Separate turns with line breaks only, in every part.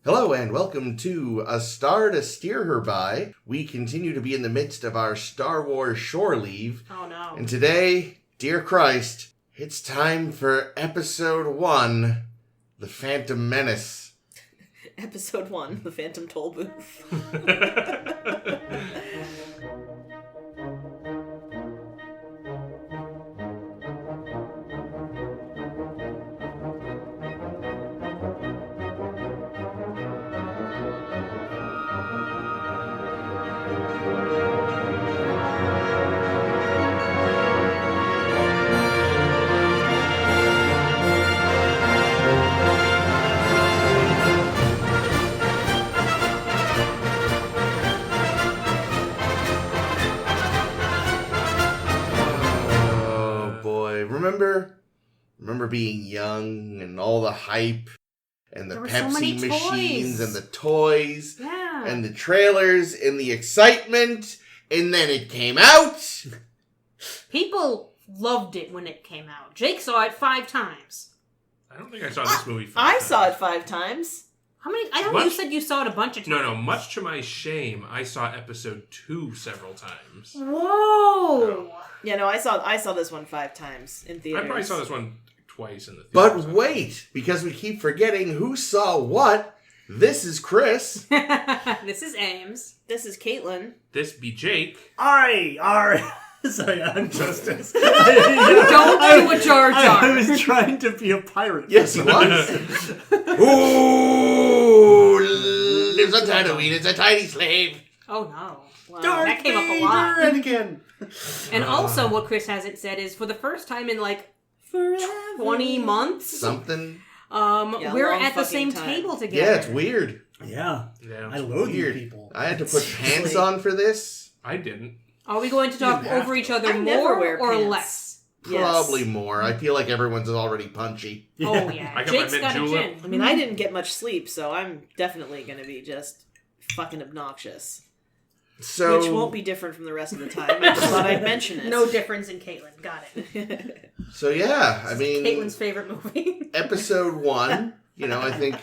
Hello and welcome to A Star to Steer Her By. We continue to be in the midst of our Star Wars shore leave.
Oh no.
And today, dear Christ, it's time for Episode 1, The Phantom Menace.
Episode 1, The Phantom Toll Booth.
Remember being young and all the hype and the Pepsi
so
machines and the toys
Yeah.
and the trailers and the excitement, and then it came out.
People loved it when it came out. Jake saw it 5 times.
I don't think I saw this movie 5
I
times.
saw it 5 times.
How many? I thought you said you saw it a bunch of times.
No, much to my shame, I saw episode 2 several times.
Whoa!
Yeah, no, I saw this one 5 times in theaters.
I probably saw this one twice in the theater.
But wait, because we keep forgetting who saw what. This is Chris.
This is Ames.
This is Caitlin.
This be Jake.
Sorry, I'm Justice.
Don't do a Jar Jar.
I was trying to be a pirate.
Yes, he was. Ooh, lives on Tatooine. It's a tiny slave.
Oh no! Wow,
Darth
that came up a
Vader
lot.
and again.
And also, what Chris hasn't said is, for the first time in like
Forever.
20 months,
Something.
Yeah,
we're
long
at the
fucking
same
time.
table together.
Yeah, it's weird.
Yeah,
Yeah.
I loathe you
Weird.
people.
I had to put pants on for this.
I didn't.
Are we going to talk
You have
over
to.
each other
I never
more
wear
or
pants.
less?
Probably
Yes.
more. I feel like everyone's already punchy.
Oh yeah,
I got
Jake's
my mint
got a
julep.
gin.
I mean, I didn't get much sleep, so I'm definitely going to be just fucking obnoxious.
So,
Which won't be different from the rest of the time. I just thought I'd mention it.
No difference in Caitlin. Got it.
So yeah, I mean,
Caitlin's favorite movie.
Episode 1. I think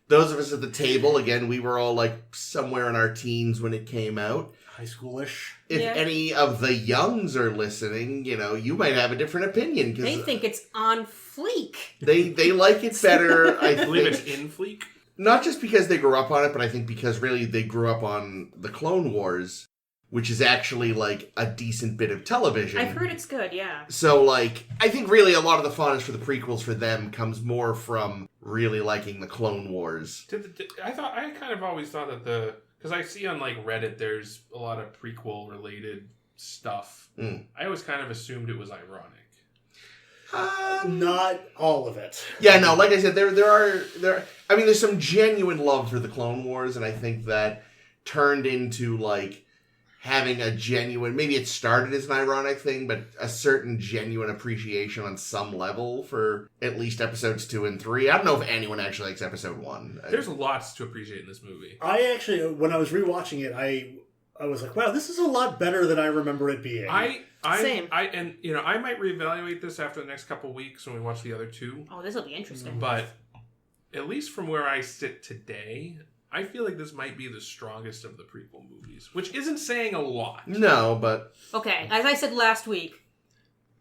those of us at the table, again, we were all like somewhere in our teens when it came out.
High schoolish.
If
Yeah.
any of the youngs are listening, you might have a different opinion because
They think it's on fleek.
they like it better. I
I believe it's
think
in Fleek.
not just because they grew up on it, but I think because really they grew up on the Clone Wars, which is actually like a decent bit of television.
I've heard it's good, yeah.
So, like, I think really a lot of the fondness for the prequels for them comes more from really liking the Clone Wars.
I kind of always thought that because I see on like Reddit there's a lot of prequel related stuff. I always kind of assumed it was ironic.
Not all of it.
Yeah, no, like I said, there's some genuine love for the Clone Wars, and I think that turned into, like, having a genuine, maybe it started as an ironic thing, but a certain genuine appreciation on some level for at least episodes 2 and 3. I don't know if anyone actually likes episode 1.
There's lots to appreciate in this movie.
I actually, when I was rewatching it, I was like, wow, this is a lot better than I remember it being.
Same.
I might reevaluate this after the next couple weeks when we watch the other 2.
Oh, this will be interesting.
But at least from where I sit today, I feel like this might be the strongest of the prequel movies, which isn't saying a lot.
No, but...
Okay, as I said last week,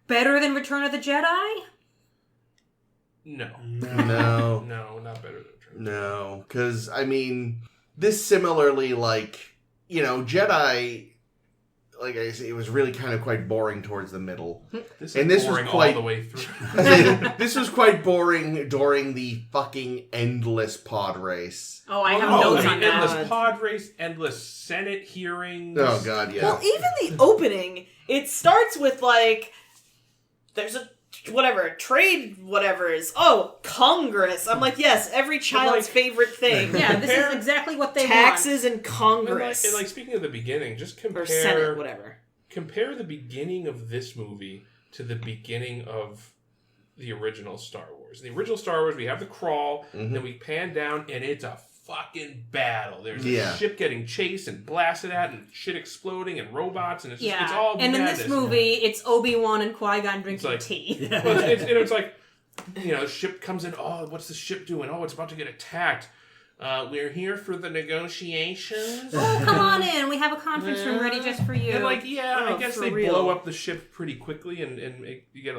better than Return of the Jedi?
No.
No.
No, not better than Return.
No, because, I mean, this similarly, like, Jedi, like I say, it was really kind of quite boring towards the middle.
This
And
is
this was
boring
quite-
all the way through.
This was quite boring during the fucking endless pod race.
Oh, I have
Oh,
notes
the
on that.
endless pod race, endless Senate hearings.
Oh, God, yeah.
Well, even the opening, it starts with, like, there's a trade whatever is, Congress. I'm like, yes, every child's favorite thing.
Yeah, this is exactly what they
Taxes and
And
Congress.
like speaking of the beginning, just
or Senate, whatever.
compare the beginning of this movie to the beginning of the original Star Wars. In the original Star Wars, we have the crawl, then we pan down, and it's a fucking battle. There's a ship getting chased and blasted at, and shit exploding, and robots, and it's just, it's all
and
madness.
in this movie, it's Obi-Wan and Qui-Gon drinking
like-
tea.
Well, it's like, the ship comes in, what's the ship doing? Oh, it's about to get attacked. We're here for the negotiations.
Oh, come on in. We have a conference room ready just for you.
And I guess they blow up the ship pretty quickly, and you get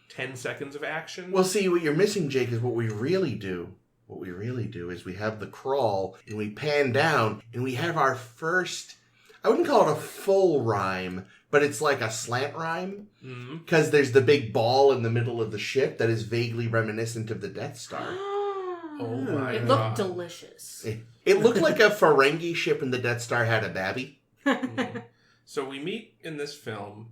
10 seconds of action.
Well, see, what you're missing, Jake, is what we really do. What we really do is we have the crawl, and we pan down, and we have our first, I wouldn't call it a full rhyme, but it's like a slant rhyme. Because there's the big ball in the middle of the ship that is vaguely reminiscent of the Death Star.
Oh my
It
god.
looked delicious.
It looked like a Ferengi ship and the Death Star had a babby.
So we meet in this film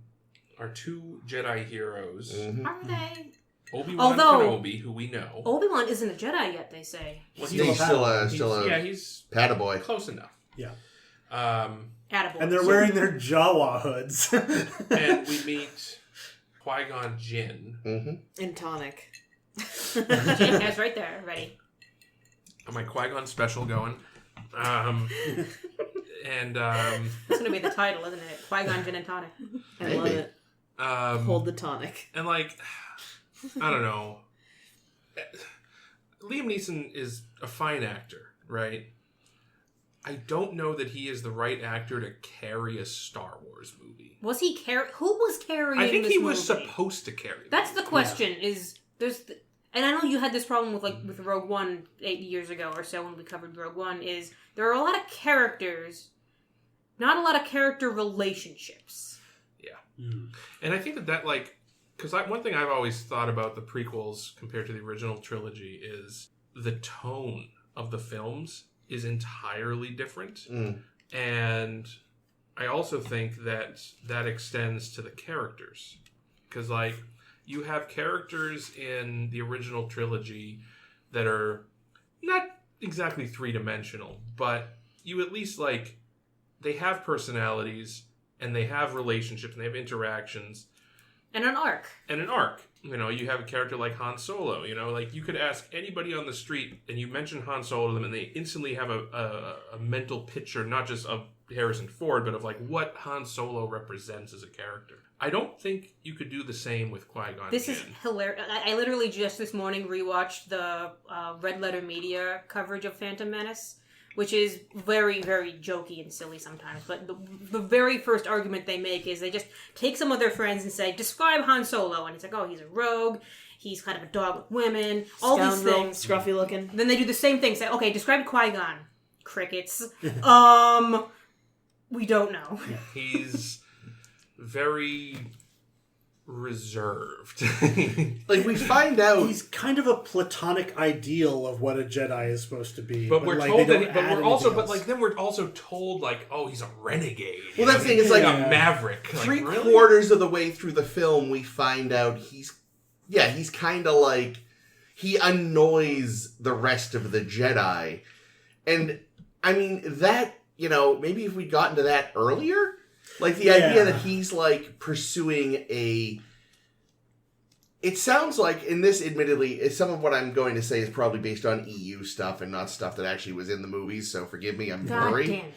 our two Jedi heroes,
Are they?
Obi-Wan Kenobi, who we know.
Obi-Wan isn't a Jedi yet, they say.
Well,
He's still a
he's
Padaboy.
close enough.
Yeah.
Attaboy.
And they're wearing their Jawa hoods.
And we meet Qui-Gon Jinn.
And tonic.
Jake right there, ready.
My Qui-Gon special going. And
That's going to be the title, isn't it? Qui-Gon Jinn and Tonic.
I love it. Hold the tonic.
And I don't know. Liam Neeson is a fine actor, right? I don't know that he is the right actor to carry a Star Wars movie.
Was he who was carrying this
I think
movie?
he was supposed to carry.
That's the question. And I know you had this problem with Rogue One 8 years ago or so when we covered Rogue One. Is there are a lot of characters, not a lot of character relationships.
Yeah, and I think that because one thing I've always thought about the prequels compared to the original trilogy is the tone of the films is entirely different, and I also think that extends to the characters, because you have characters in the original trilogy that are not exactly three-dimensional, but you at least they have personalities and they have relationships and they have interactions
And an arc.
You have a character like Han Solo. You could ask anybody on the street and you mention Han Solo to them, and they instantly have a mental picture, not just of Harrison Ford, but of what Han Solo represents as a character. I don't think you could do the same with Qui-Gon
This
Jinn.
is hilarious. I literally just this morning rewatched the Red Letter Media coverage of Phantom Menace, which is very, very jokey and silly sometimes. But the very first argument they make is they just take some of their friends and say, describe Han Solo. And it's like, oh, he's a rogue. He's kind of a dog with women. All these things.
Scruffy looking.
Then they do the same thing. Say, okay, describe Qui-Gon. Crickets. We don't know.
He's very reserved.
We find out
He's kind of a platonic ideal of what a Jedi is supposed to be.
But we're
they
told
don't
that.
add anything else.
Then we're also told oh, he's a renegade.
Well, that's the thing, it's
he's
like
a maverick.
three-quarters of the way through the film, we find out he's kind of he annoys the rest of the Jedi. And, I mean, that, maybe if we'd gotten to that earlier, the idea that he's, pursuing it sounds like, in this, admittedly, some of what I'm going to say is probably based on EU stuff and not stuff that actually was in the movies, so forgive me, I'm
God
blurry.
damn it.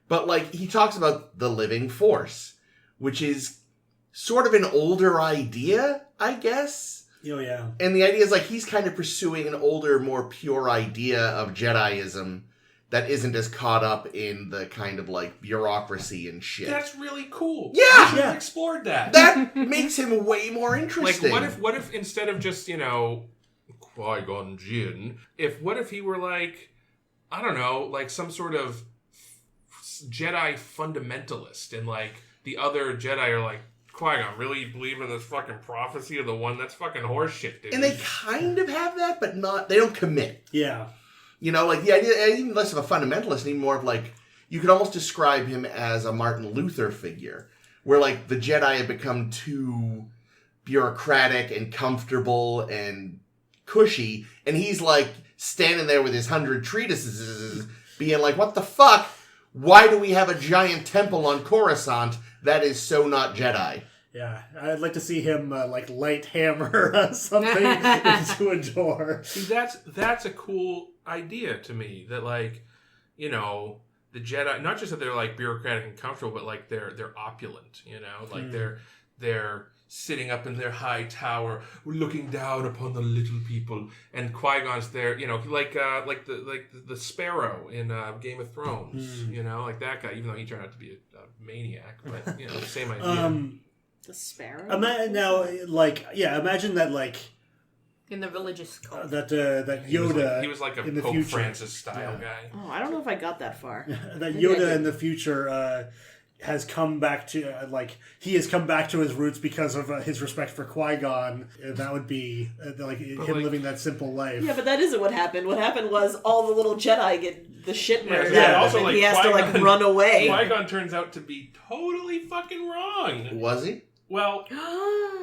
But, he talks about the living force, which is sort of an older idea, I guess.
Oh, yeah.
And the idea is, he's kind of pursuing an older, more pure idea of Jediism that isn't as caught up in the kind of, bureaucracy and shit.
That's really cool.
Yeah!
We should have explored that.
That makes him way more interesting.
What if instead of just, Qui-Gon Jinn, what if he were I don't know, some sort of Jedi fundamentalist, and the other Jedi are Qui-Gon, really believe in this fucking prophecy of the one? That's fucking horseshit, dude.
And they kind of have that, but they don't commit.
Yeah.
The idea, even less of a fundamentalist, and even more of you could almost describe him as a Martin Luther figure, where the Jedi have become too bureaucratic and comfortable and cushy, and he's standing there with his 100 treatises, being what the fuck? Why do we have a giant temple on Coruscant? That is so not Jedi.
Yeah, I'd like to see him light hammer something into a door.
See, that's a cool idea to me. That the Jedi, not just that they're bureaucratic and comfortable, but they're opulent. They're sitting up in their high tower, looking down upon the little people, and Qui-Gon's there, like the Sparrow in Game of Thrones, like that guy, even though he turned out to be a maniac, but same idea.
The Sparrow.
Imagine that
in the religious cult.
that Yoda
He was like a
in the
Pope
future.
Francis style guy.
Oh, I don't know if I got that far.
that
Maybe I
Yoda
did.
in the future has come back to he has come back to his roots because of his respect for Qui-Gon. That would be him living that simple life.
Yeah, but that isn't what happened. What happened was all the little Jedi get the shit murdered
Yeah,
out of
also,
him, and
like,
he has to
Qui-Gon-
run away.
Qui-Gon turns out to be totally fucking wrong.
Was he?
Well,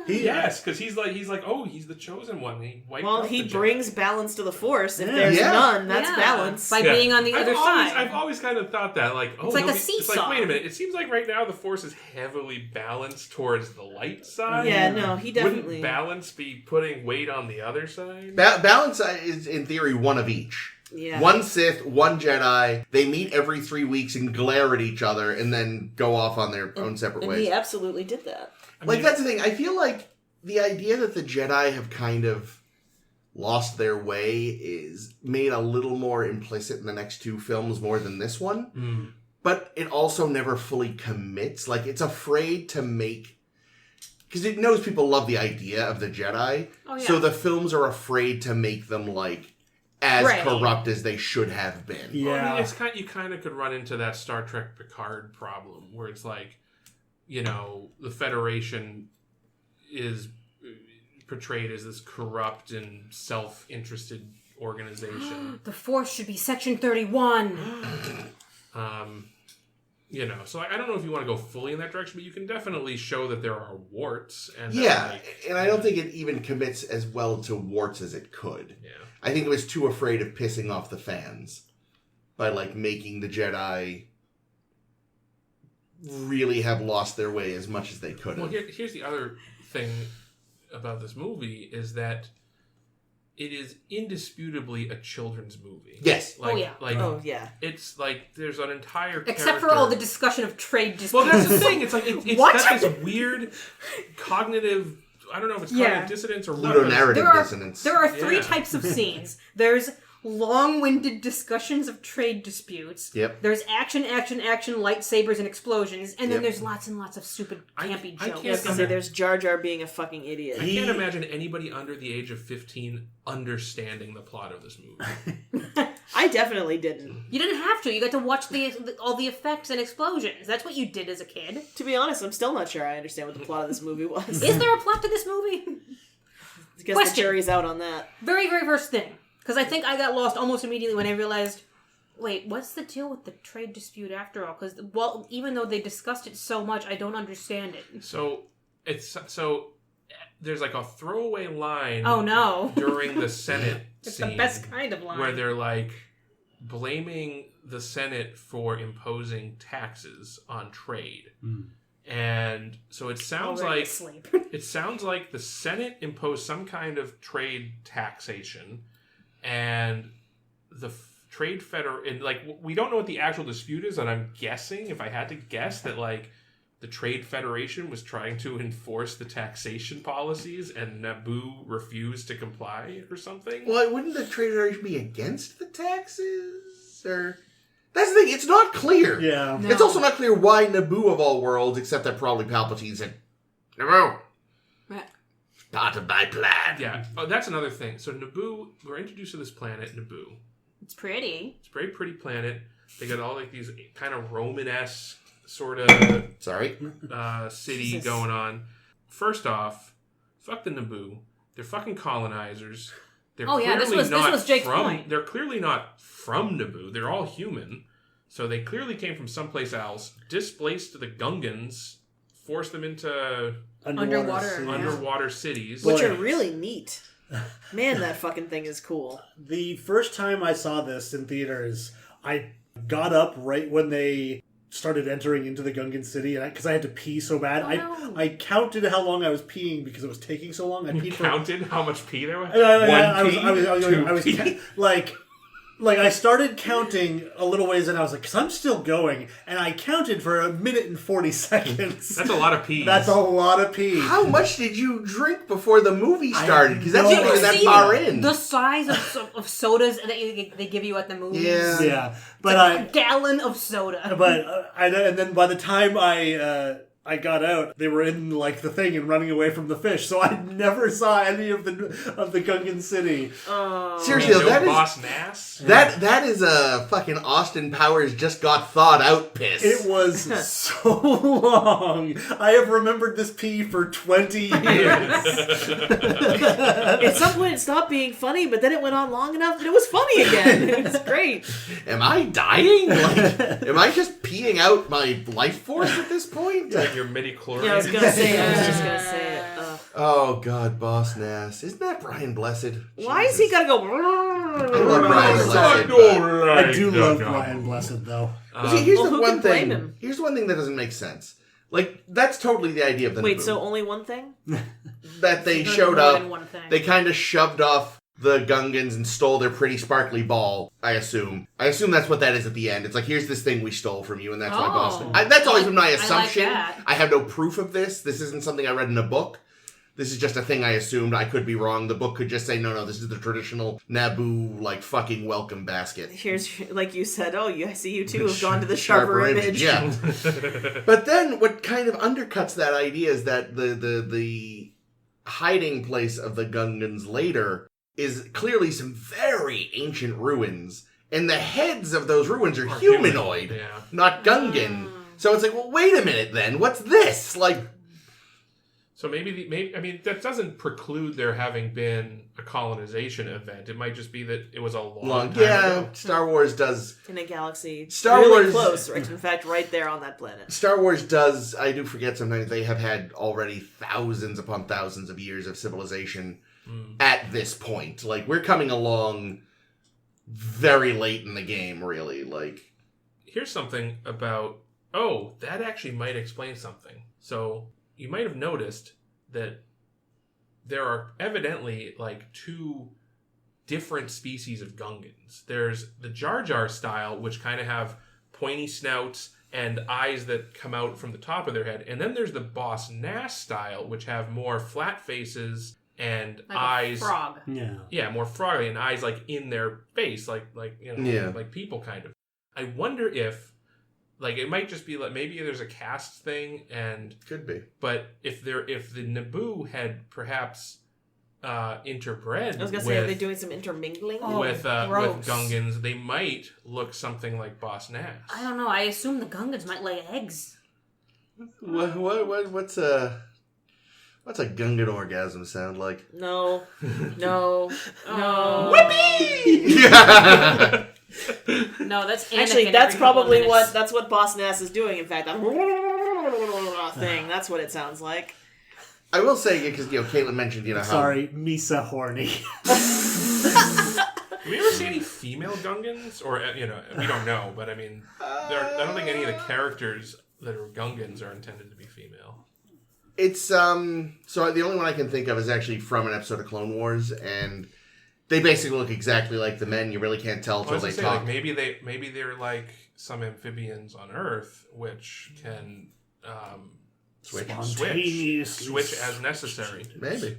He-
yes, because he's like, oh, he's the chosen one. He wiped
Well,
out
he
the Jedi.
brings balance to the Force. If
Yeah.
there's
Yeah.
none, that's
Yeah.
balance.
By being on the other side.
I've always kind of thought that, like, oh,
It's like a
It's
seesaw.
like, wait a minute. It seems like right now the Force is heavily balanced towards the light side.
Yeah, no, he definitely.
Wouldn't balance be putting weight on the other side?
Balance is, in theory, one of each.
Yeah.
One Sith, one Jedi. They meet every 3 weeks and glare at each other and then go off on their own separate
and
ways.
he absolutely did that.
That's the thing. I feel like the idea that the Jedi have kind of lost their way is made a little more implicit in the next two films more than this one.
Mm.
But it also never fully commits. Like, it's afraid to make... Because it knows people love the idea of the Jedi.
Oh, yeah.
So the films are afraid to make them, as
Right.
corrupt as they should have been.
Yeah.
Well, I mean, you kind of could run into that Star Trek Picard problem, where it's like, the Federation is portrayed as this corrupt and self-interested organization.
The Force should be Section 31.
So I don't know if you want to go fully in that direction, but you can definitely show that there are warts. And
Yeah, and I don't think it even commits as well to warts as it could.
Yeah.
I think it was too afraid of pissing off the fans by, making the Jedi really have lost their way as much as they could have.
Well, here's the other thing about this movie is that it is indisputably a children's movie.
Yes.
Oh, yeah.
Oh, yeah.
It's like there's an entire
Except for
character-
all the discussion of trade disputes.
Well, that's the thing. It's like it's
What?
got this weird cognitive. I don't know if it's cognitive dissonance or what.
Ludonarrative
There are-
dissonance.
There are three
Yeah.
types of scenes. There's long-winded discussions of trade disputes.
Yep.
There's action, lightsabers and explosions, and then
Yep.
there's lots and lots of stupid,
I
campy
can't
jokes.
I was gonna say there's Jar Jar being a fucking idiot.
I can't imagine anybody under the age of 15 understanding the plot of this movie.
I definitely didn't.
You didn't have to. You got to watch all the effects and explosions. That's what you did as a kid.
To be honest, I'm still not sure I understand what the plot of this movie was.
Is there a plot to this movie?
I guess
Question.
the jury's out on that.
Very, very first thing. Because I think I got lost almost immediately when I realized, wait, what's the deal with the trade dispute after all? Because, even though they discussed it so much, I don't understand it.
So there's a throwaway line.
Oh, no.
During the Senate
It's
scene
the best kind of line.
where they're blaming the Senate for imposing taxes on trade. And so it sounds
Already
like
asleep.
it sounds like the Senate imposed some kind of trade taxation, and the trade and we don't know what the actual dispute is, and I'm guessing, if I had to guess, that the Trade Federation was trying to enforce the taxation policies, and Naboo refused to comply or something.
Well, wouldn't the Trade Federation be against the taxes? Or that's the thing. It's not clear.
Yeah.
No.
It's also not clear why Naboo of all worlds, except that probably Palpatine said, Naboo,
Right.
part of my plan.
Yeah. Oh, that's another thing. So Naboo, we're introduced to this planet, Naboo.
It's pretty.
It's a very pretty planet. They got all these kind of Roman-esque sort of
Sorry.
city
Jesus.
going on. First off, fuck the Naboo. They're fucking colonizers. They're
Oh, yeah, this
clearly
was
not
Jake's
from,
point.
They're clearly not from Naboo. They're all human. So they clearly came from someplace else, displaced the Gungans, forced them into
Underwater,
cities.
yeah.
underwater cities.
Which
Boy.
are really neat. Man, that fucking thing is cool.
The first time I saw this in theaters, I got up right when they started entering into the Gungan city, because I had to pee so bad.
Oh, no.
I counted how long I was peeing because it was taking so long. I
You
peed for
counted how much pee there was?
I was
One pee?
I was
Two
I was
pee?
Like, I started counting a little ways, and I was like, because I'm still going, and I counted for 1 minute and 40 seconds.
That's a lot of peas.
That's a lot of pee.
How much did you drink before the movie started? Because that's
I
not
don't
even that
See
far in.
the size of sodas that they give you at the movies.
Yeah.
Yeah, but
A gallon of soda.
and then by the time I got out, they were in like the thing and running away from the fish, so I never saw any of the Gungan City.
Seriously, though, that is
Boss Nass?
that is a fucking Austin Powers just got thawed out piss.
It was so long. I have remembered this pee for 20 years.
At some point, it stopped being funny, but then it went on long enough that it was funny again. It was great.
Am I dying? Like, am I just peeing out my life force at this point?
Like your midi-chlorians?
Yeah, I was gonna say it. I was just gonna say it.
Oh God, Boss Nass. Isn't that Brian Blessed?
Why is he gotta go?
I love Brian Blessed. but-
I do love Brian Blessed, though.
See, here's
Well,
the
who
one
can blame
thing.
him?
Here's one thing that doesn't make sense. Like, that's totally the idea of the
Wait,
Naboo.
so only one thing?
That they
There's
showed
more
up.
than one thing.
They kind of shoved off the Gungans and stole their pretty sparkly ball, I assume. I assume that's what that is at the end. It's like, here's this thing we stole from you, and that's why Boston... That's always been my assumption.
that.
I have no proof of this. This isn't something I read in a book. This is just a thing I assumed. I could be wrong. The book could just say, no, this is the traditional Naboo, like, fucking welcome basket.
Here's, like you said, I see you too have gone to the sharper image.
Yeah. But then what kind of undercuts that idea is that the hiding place of the Gungans later is clearly some very ancient ruins. And the heads of those ruins are humanoid,
Yeah.
not Gungan. So it's like, well, wait a minute then. What's this? Like...
So maybe I mean, that doesn't preclude there having been a colonization event. It might just be that it was a long time ago.
Star Wars does...
In a galaxy
Star
really
Wars-
close, right? In fact, right there on that planet.
Star Wars does... I do forget sometimes they have had already thousands upon thousands of years of civilization at this point. Like, we're coming along very late in the game, really. Like...
Here's something about... Oh, that actually might explain something. So... You might have noticed that there are evidently like two different species of Gungans. There's the Jar Jar style, which kind of have pointy snouts and eyes that come out from the top of their head. And then there's the Boss Nass style, which have more flat faces and
Like
eyes.
a frog.
Yeah.
Yeah, more froggy and eyes like in their face, like like people kind of. I wonder if like it might just be like maybe there's a caste thing and
Could be.
but if the Naboo had perhaps interbred
I was gonna say, are they doing some intermingling?
with
gross.
Gungans, they might look something like Boss Nass.
I don't know. I assume the Gungans might lay eggs.
What's a Gungan orgasm sound like?
No. No.
Oh.
Whippy!
No, that's Anakin
Actually, that's
every couple of
probably
minutes.
that's what Boss Nass is doing. In fact, that thing. That's what it sounds like.
I will say, because Caitlin mentioned, how
Sorry, Misa horny.
Have we ever seen any female Gungans? Or we don't know, but I mean, I don't think any of the characters that are Gungans are intended to be female.
it's so the only one I can think of is actually from an episode of Clone Wars, and they basically look exactly like the men. You really can't tell until they talk.
Like maybe they're like some amphibians on Earth, which can switch as necessary.
Maybe.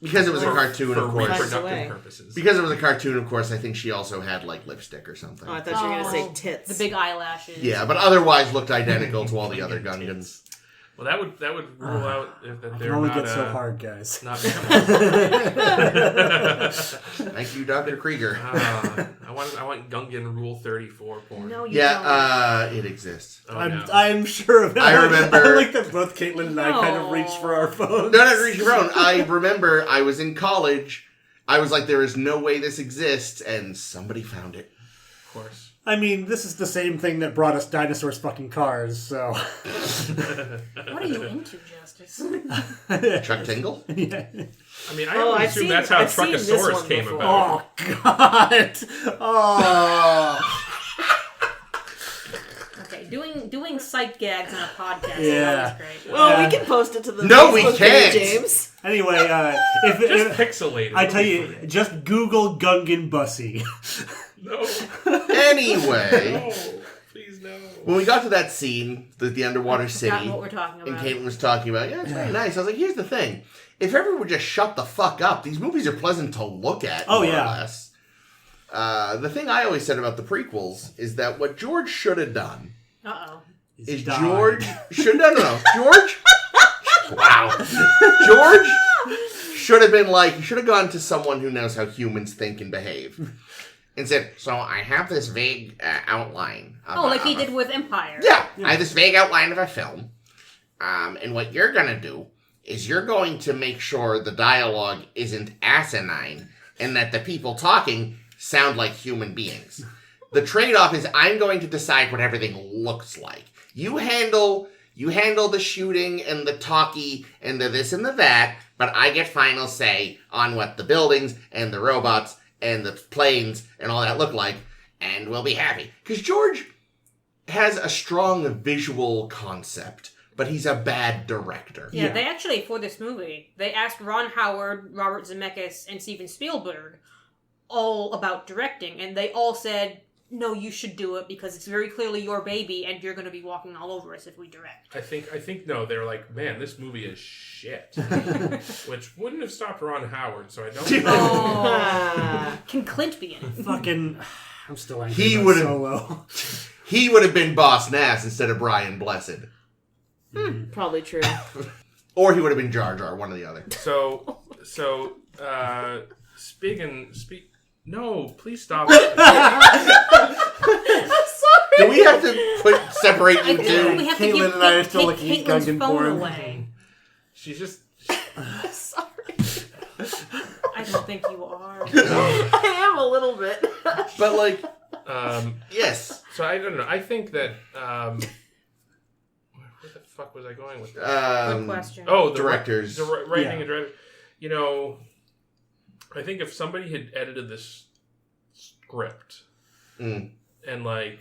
Because it was a cartoon,
for
of course.
reproductive purposes.
Because it was a cartoon, of course, I think she also had, like, lipstick or something.
Oh, I thought you were gonna say tits.
The big eyelashes.
Yeah, but otherwise looked identical to all the other Gungans.
Well, that would rule out that
I can
they're
only
not
get so hard, guys.
not
Thank you, Dr. Krieger.
I want Gungan Rule 34 porn.
No, you
Yeah, it exists.
Oh,
I'm,
no.
I'm sure of it.
I remember-
I like that both Caitlin and I kind of reached for our phones.
No, not reach your own. I remember I was in college. I was like, there is no way this exists, and somebody found it.
Of course.
I mean, this is the same thing that brought us dinosaurs fucking cars, so...
What are you into, Justice?
Chuck Tingle?
Yeah.
I mean, I
Oh,
would
I've
assume
seen-
that's how
I've seen this
Truckosaurus
one
came
before.
about.
Oh, God! Oh!
Okay, doing doing sight gags on a podcast
Yeah.
is always great.
Well, we can post it to the
No, we
Facebook
can't.
page, James.
Anyway,
Just
if
pixelated.
I tell you, just Google Gungan Bussy.
No.
Anyway,
No. Please no.
when we got to that scene, the underwater
Not
city,
what we're talking
and
about.
Caitlin was talking about, yeah, it's very nice. I was like, here's the thing. If everyone would just shut the fuck up, these movies are pleasant to look at,
Oh,
more
yeah.
or less. The thing I always said about the prequels is that what George should have done
Uh-oh.
is
died.
George should no George wow George should have been like, he should have gone to someone who knows how humans think and behave and said, so I have this vague outline of
Like he did with Empire.
yeah, I have this vague outline of a film, and what you're gonna do is you're going to make sure the dialogue isn't asinine and that the people talking sound like human beings. The trade-off is I'm going to decide what everything looks like. You handle the shooting and the talkie and the this and the that, but I get final say on what the buildings and the robots and the planes and all that look like, and we'll be happy. Because George has a strong visual concept, but he's a bad director.
Yeah, they actually, for this movie, they asked Ron Howard, Robert Zemeckis, and Steven Spielberg all about directing, and they all said, no, you should do it because it's very clearly your baby and you're going to be walking all over us if we direct.
I think no, they were like, man, this movie is shit. Which wouldn't have stopped Ron Howard, so I don't know.
Oh. Can Clint be in it?
Fucking, I'm still angry
He
about
would've-
Solo.
He would have been Boss Nass instead of Brian Blessed.
Probably true.
Or he would have been Jar Jar, one or the other.
Speak. No, please stop.
I'm sorry.
Do we have to separate
I
you
think
two?
we have to
Caitlin and I are still
take
looking at
Caitlin's
Gungan
phone
porn.
away.
She's just.
I'm sorry.
I don't think you are.
I am a little bit.
But like, yes.
So I don't know. I think that. Where the fuck was I going with that?
Good question.
Oh,
Directors.
The writing
Yeah.
and directing. You know, I think if somebody had edited this script and like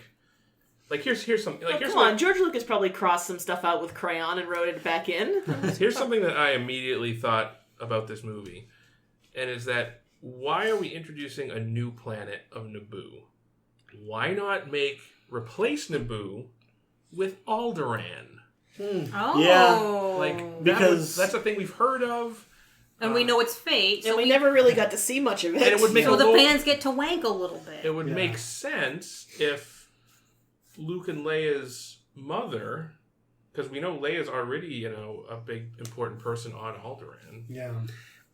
here's something like here's
Come on, George Lucas probably crossed some stuff out with crayon and wrote it back in.
here's something that I immediately thought about this movie, and is that why are we introducing a new planet of Naboo? Why not replace Naboo with Alderaan?
Oh.
Yeah.
Like
Because-
that's a thing we've heard of.
And we know it's fate.
And
So
we never really got to see much of it.
And it would make
So
a
the
little-
fans get to wank a little bit.
It would
Yeah.
make sense if Luke and Leia's mother, because we know Leia's already, a big important person on Alderaan.
Yeah.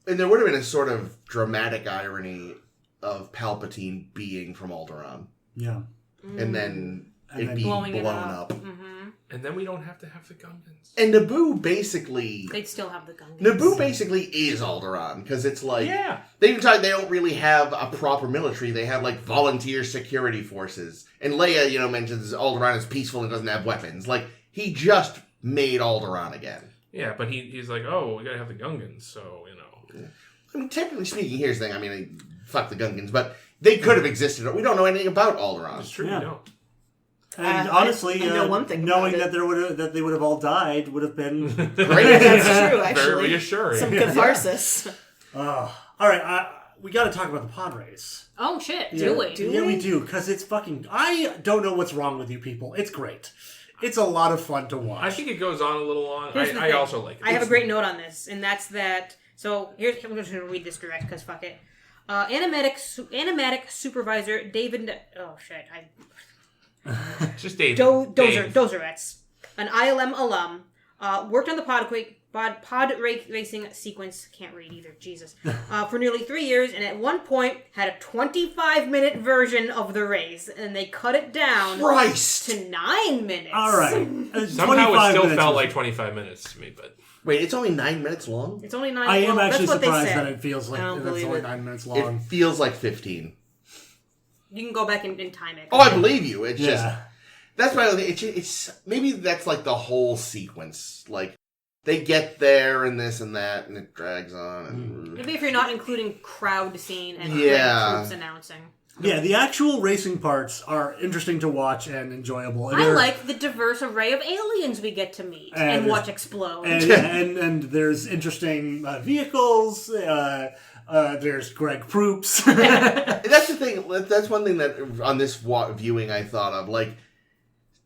And there would have been a sort of dramatic irony of Palpatine being from Alderaan.
Yeah.
And then
And
it
then
being
Blowing
blown
it up.
up.
Mm-hmm.
And then we don't have to have the Gungans.
And Naboo basically...
They'd still have the Gungans.
Naboo basically is Alderaan, because it's like...
Yeah.
They even talk, they don't really have a proper military. They have, like, volunteer security forces. And Leia, mentions Alderaan is peaceful and doesn't have weapons. Like, he just made Alderaan again.
Yeah, but he's like, oh, we gotta have the Gungans, so,
I mean, technically speaking, here's the thing. I mean, fuck the Gungans, but they could have existed. We don't know anything about Alderaan.
It's true,
Yeah.
we don't.
And
I
honestly,
know one thing
knowing
about
that they would have all died would have been
Great.
That's true,
Very
actually.
reassuring.
Some catharsis.
all right. We got to talk about the pod race.
Oh shit,
Yeah.
do we?
Do
Yeah, we
we?
do, because it's fucking. I don't know what's wrong with you people. It's great. It's a lot of fun to watch.
I think it goes on a little long.
Here's the
I
thing.
also like it.
I have a great note on this, and that's that. So I'm just going to read this direct because fuck it. Animatic supervisor David. Oh shit,
Just Dave.
Dozeretz, an ILM alum, worked on the pod racing sequence. Can't read either. Jesus. For nearly 3 years, and at one point had a 25-minute version of the race, and they cut it down
Christ!
to 9 minutes.
all right.
Somehow it
25
still
minutes
felt
was-
like 25 minutes to me, but
Wait, it's only 9 minutes long?
It's only 9.
I am
well,
actually
that's what
surprised
they said.
that it feels like
I don't
that's
believe
only
it.
9 minutes
It
long.
feels like 15.
You can go back and time it.
Oh, I believe you. It's just...
Yeah.
That's my only... It's maybe that's like the whole sequence. Like, they get there and this and that, and it drags on. And...
Maybe if you're not including crowd scene and
Yeah.
troops announcing.
Yeah, the actual racing parts are interesting to watch and enjoyable. And
I like the diverse array of aliens we get to meet and watch explode.
And there's interesting vehicles. There's Greg Proops.
That's the thing. That's one thing that on this viewing I thought of. Like,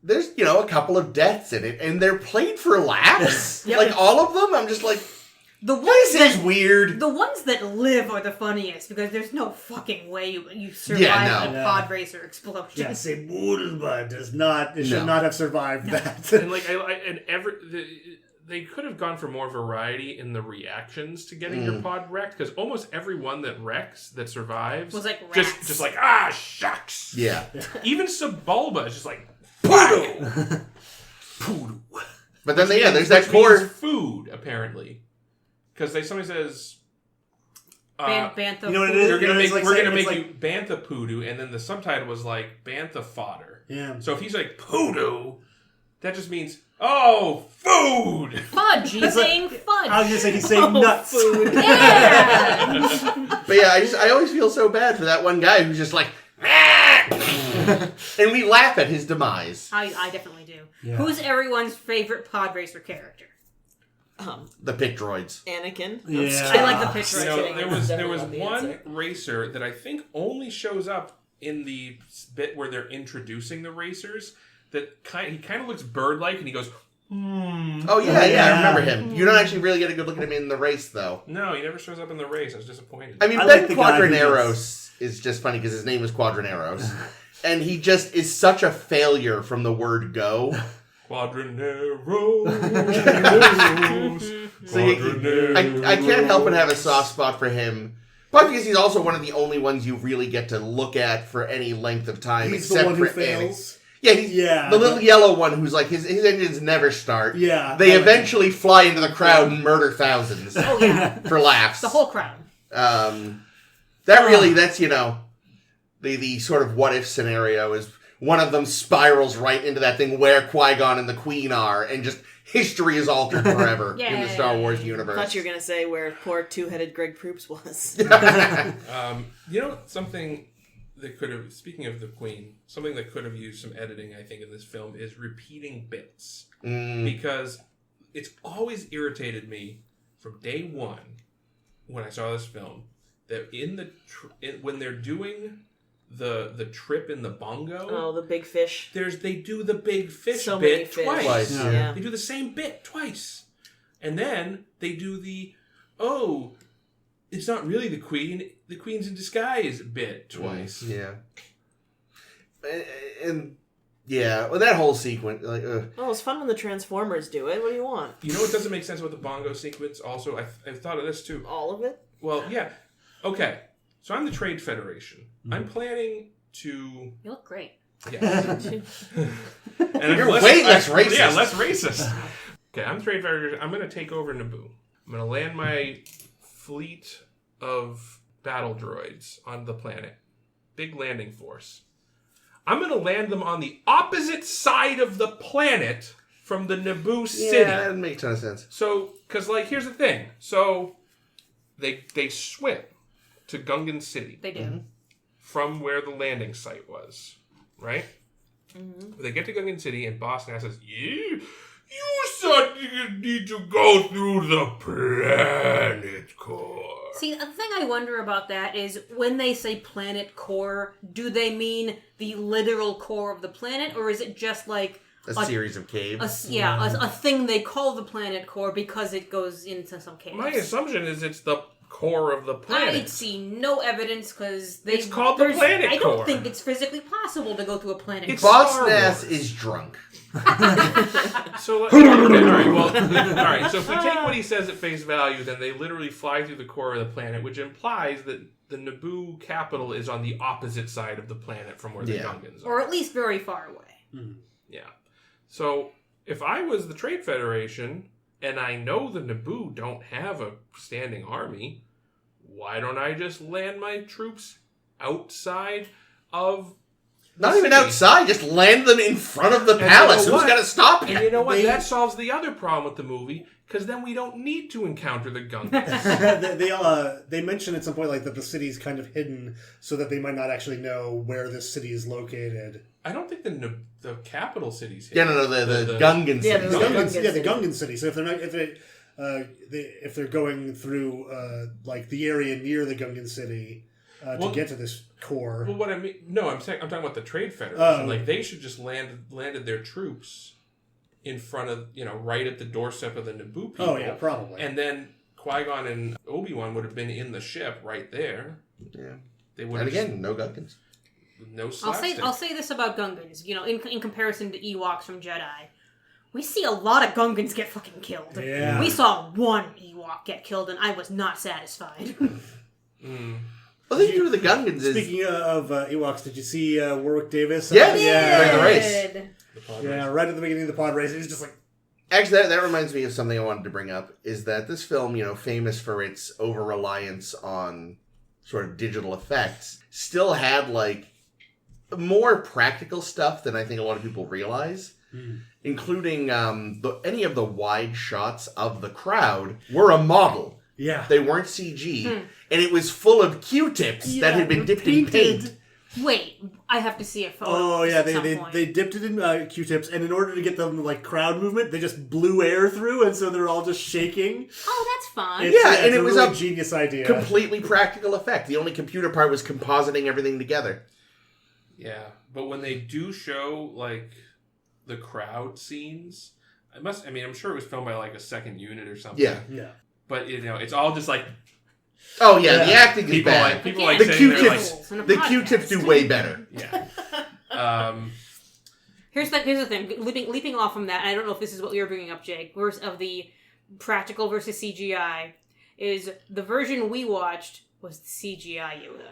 there's a couple of deaths in it, and they're played for laughs.
Yep.
Like all of them. I'm just like,
the ones
this is
that
weird.
the ones that live are the funniest because there's no fucking way you survive
Yeah,
a pod racer explosion.
Yeah, say Bulba does not. It should not have survived that.
And like they could have gone for more variety in the reactions to getting your pod wrecked, because almost every one that survives
Was like rats.
just like shucks.
Yeah.
Even Sebulba is just like poodle.
Poodle.
But then there's
Which
that core.
means food apparently, because somebody says.
Bantha.
You know what it is?
We're gonna make
It's
you Bantha Poodoo, and then the subtitle was like Bantha Fodder.
Yeah.
So if he's like Poodoo, that just means food.
Fudge. He's saying fudge.
I was gonna say he's saying nuts.
Food.
Yeah.
But yeah, I always feel so bad for that one guy who's just like, and we laugh at his demise.
I definitely do.
Yeah.
Who's everyone's favorite pod racer character?
The pit droids.
Anakin.
Yeah.
I like the picture.
There was
Definitely
one
answer.
racer that I think only shows up in the bit where they're introducing the racers. That he kind of looks bird-like, and he goes,
Oh yeah, I remember him. You don't actually really get a good look at him in the race, though.
No, he never shows up in the race. I was disappointed.
I mean,
I
Ben
like the guy who
Quadraneros is just funny because his name is Quadraneros, and he just is such a failure from the word go.
Quadraneros.
So I can't help but have a soft spot for him. Probably because he's also one of the only ones you really get to look at for any length of time.
He's the
except
one who
for
fails.
Yeah, he's
Yeah,
the little yellow one who's like, his engines never start.
Yeah.
They eventually fly into the crowd and murder thousands
Oh yeah.
for laughs.
The whole crowd.
That's the sort of what if scenario is one of them spirals right into that thing where Qui-Gon and the Queen are, and just history is altered forever in the Star Wars
I
universe.
thought you were gonna say where poor two-headed Greg Proops was.
Something that could have, speaking of the Queen, something that could have used some editing, I think, in this film is repeating bits. Because it's always irritated me from day one when I saw this film that when they're doing the trip in the bongo,
Oh, the big fish.
they do the big fish
So many
bit
fish.
twice.
Yeah.
They do the same bit twice. And then they do it's not really the Queen, the Queen's in disguise bit twice.
Yeah. And well, that whole sequence, like,
Oh, it's fun when the Transformers do it. What do you want?
You know what doesn't make sense about the bongo sequence? Also, I've thought of this too.
All of it?
Well, yeah. Okay. So I'm the Trade Federation. I'm planning to...
You look great.
Yes. And
You're way less racist.
Yeah, less racist. Okay, I'm the Trade Federation. I'm going to take over Naboo. I'm going to land my fleet of battle droids on the planet. Big landing force. I'm going to land them on the opposite side of the planet from the Naboo city.
yeah, that makes a ton of sense.
So, because, here's the thing. So, they swim to Gungan City
They do.
from where the landing site was, right? Mm-hmm. They get to Gungan City, and Boss Nass says, You said you need to go through the planet core.
See, the thing I wonder about that is when they say planet core, do they mean the literal core of the planet, or is it just like
A series of caves.
a thing they call the planet core because it goes into some caves?
My assumption is it's the core of the planet.
I see no evidence because
It's called the planet
I
core.
don't think it's physically possible to go through a planet
It's
core.
Boss
Star
Nass
Wars.
is drunk.
So, okay, all right. So if we take what he says at face value, then they literally fly through the core of the planet, which implies that the Naboo capital is on the opposite side of the planet from where the Gungans are.
Or at least very far away.
Yeah. So if I was the Trade Federation and I know the Naboo don't have a standing army, why don't I just land my troops outside of
Not even outside, just land them in front of the palace.
You know
Who's got to stop you?
And you know what? That solves the other problem with the movie, because then we don't need to encounter the Gungans.
They mention at some point like that the city's kind of hidden so that they might not actually know where this city is located.
I don't think the capital city's
Yeah,
here.
no, the Gungan city.
The Gungan city. So if they're going through like the area near the Gungan city to get to this core.
Well, what I mean, no, I'm talking about the Trade Federation. Like they should just landed their troops in front of right at the doorstep of the Naboo people.
Oh yeah, probably.
And then Qui-Gon and Obi-Wan would have been in the ship right there.
Yeah.
They would.
And again, no Gungans.
No slapstick.
I'll say this about Gungans. In comparison to Ewoks from Jedi, we see a lot of Gungans get fucking killed.
Yeah.
We saw one Ewok get killed, and I was not satisfied.
Well, the thing with the Gungans is...
Speaking of Ewoks, did you see Warwick Davis?
Yeah, the race.
Yeah, right at the beginning of the pod race, he's just like...
Actually, that reminds me of something I wanted to bring up, is that this film, famous for its over-reliance on sort of digital effects, still had, more practical stuff than I think a lot of people realize. Including any of the wide shots of the crowd were a model.
Yeah.
They weren't CG. And it was full of Q-tips that had been dipped in paint.
Wait, I have to see a photo.
Oh yeah,
at some point.
they dipped it in Q-tips, and in order to get them crowd movement, they just blew air through, and so they're all just shaking.
Oh, that's fun.
And
It's
it
a
was
really
a
genius idea.
Completely practical effect. The only computer part was compositing everything together.
Yeah, but when they do show the crowd scenes, I'm sure it was filmed by a second unit or something.
Yeah.
But it's all just
Oh yeah, the acting is
people
bad.
people
Again,
like
the
saying they're
Q-tips, the Q-tips do way better.
yeah.
Here's the thing. Leaping off from that, I don't know if this is what you were bringing up, Jake. Of the practical versus CGI, is the version we watched was the CGI Yoda.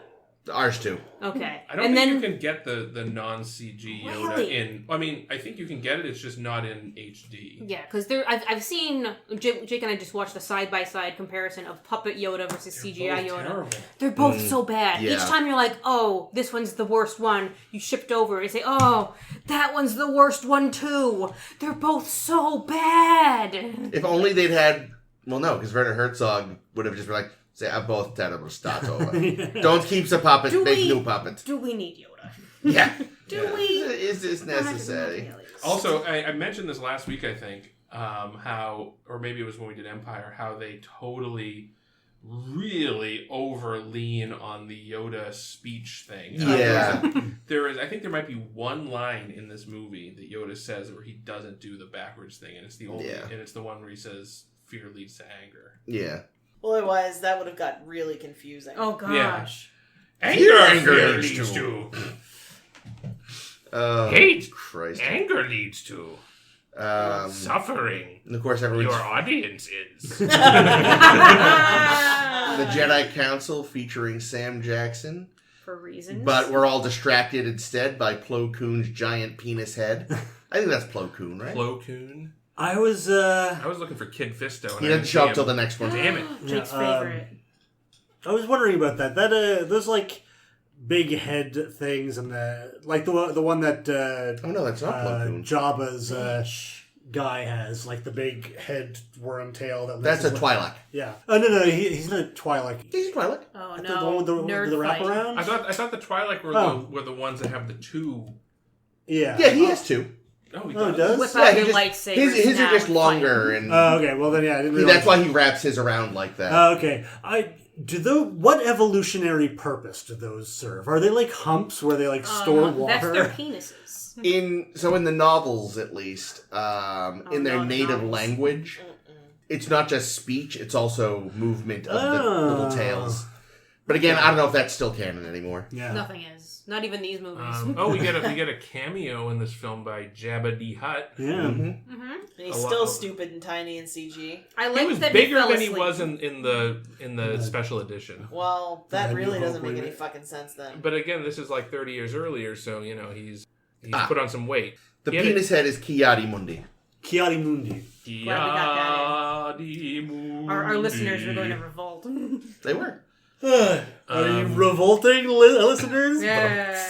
Ours too.
Okay.
I don't think you can get the non-CG Yoda
Really?
in... I think you can get it, it's just not in HD.
Yeah, because I've seen... Jake and I just watched a side-by-side comparison of puppet Yoda versus CGI Yoda.
Terrible.
They're both so bad.
yeah.
Each time you're like, oh, this one's the worst one. You shipped over and say, oh, that one's the worst one too. They're both so bad.
If only they'd had... Well, no, because Werner Herzog would have just been like, say, I'm both terrible, start over. Don't keep the puppet, make new puppet.
Do we need Yoda?
Yeah.
Do we?
Is this necessary?
Also, I mentioned this last week, I think, how, or maybe it was when we did Empire, how they totally really over-lean on the Yoda speech thing.
Yeah.
I think there might be one line in this movie that Yoda says where he doesn't do the backwards thing, and it's the only, and it's the one where he says, fear leads to anger.
Yeah.
Well, otherwise, that would have got really confusing.
Oh, gosh.
Yeah.
Anger leads to.
Hate.
Christ.
Anger leads to. Suffering.
And of course, everyone's...
Your audience is.
The Jedi Council featuring Sam Jackson.
For reasons.
But we're all distracted instead by Plo Koon's giant penis head. I think that's Plo Koon, right?
Plo Koon.
I was
looking for Kid Fisto. And
He doesn't show up till the next one.
Damn it.
Jake's favorite.
I was wondering about that. Those big head things and the one that
Oh no, that's not Plo Koon.
Jabba's guy has, the big head worm tail.
That's a Twi'lek.
Yeah. Oh no, he's not a Twi'lek.
He's a Twi'lek.
Oh,
The
no.
one with the
Nerd fight.
wraparound.
I thought the Twi'lek were the ones that have the two.
Yeah.
Yeah, he has two.
Oh, he
Oh,
does.
he does?
Whip out your
just,
lightsabers.
his
now
are just
and
longer,
fight.
and
Okay. Well then, yeah, I didn't realize.
that's why he wraps his around like that.
Okay. What evolutionary purpose do those serve? Are they like humps where they store water?
That's their penises.
In the novels, at least, in their native language, it's not just speech; it's also movement of the little tails. But again, I don't know if that's still canon anymore.
Yeah.
Nothing is. Not even these movies.
We get a cameo in this film by Jabba the Hutt.
Yeah.
Mm-hmm.
And he's still stupid and tiny in CG.
I
He
like
was
that
bigger
fell
than he
asleep.
was in the special edition.
Well, that
Yeah,
really
New
doesn't
Hope
make any
remake.
fucking sense then.
But again, this is 30 years earlier, so he's put on some weight.
The
Get
penis head is Ki-Adi Mundi.
Ki-Adi Mundi.
Glad we got
Ki-Adi
Our listeners are going to revolt.
They were.
Are you revolting listeners?
Yeah.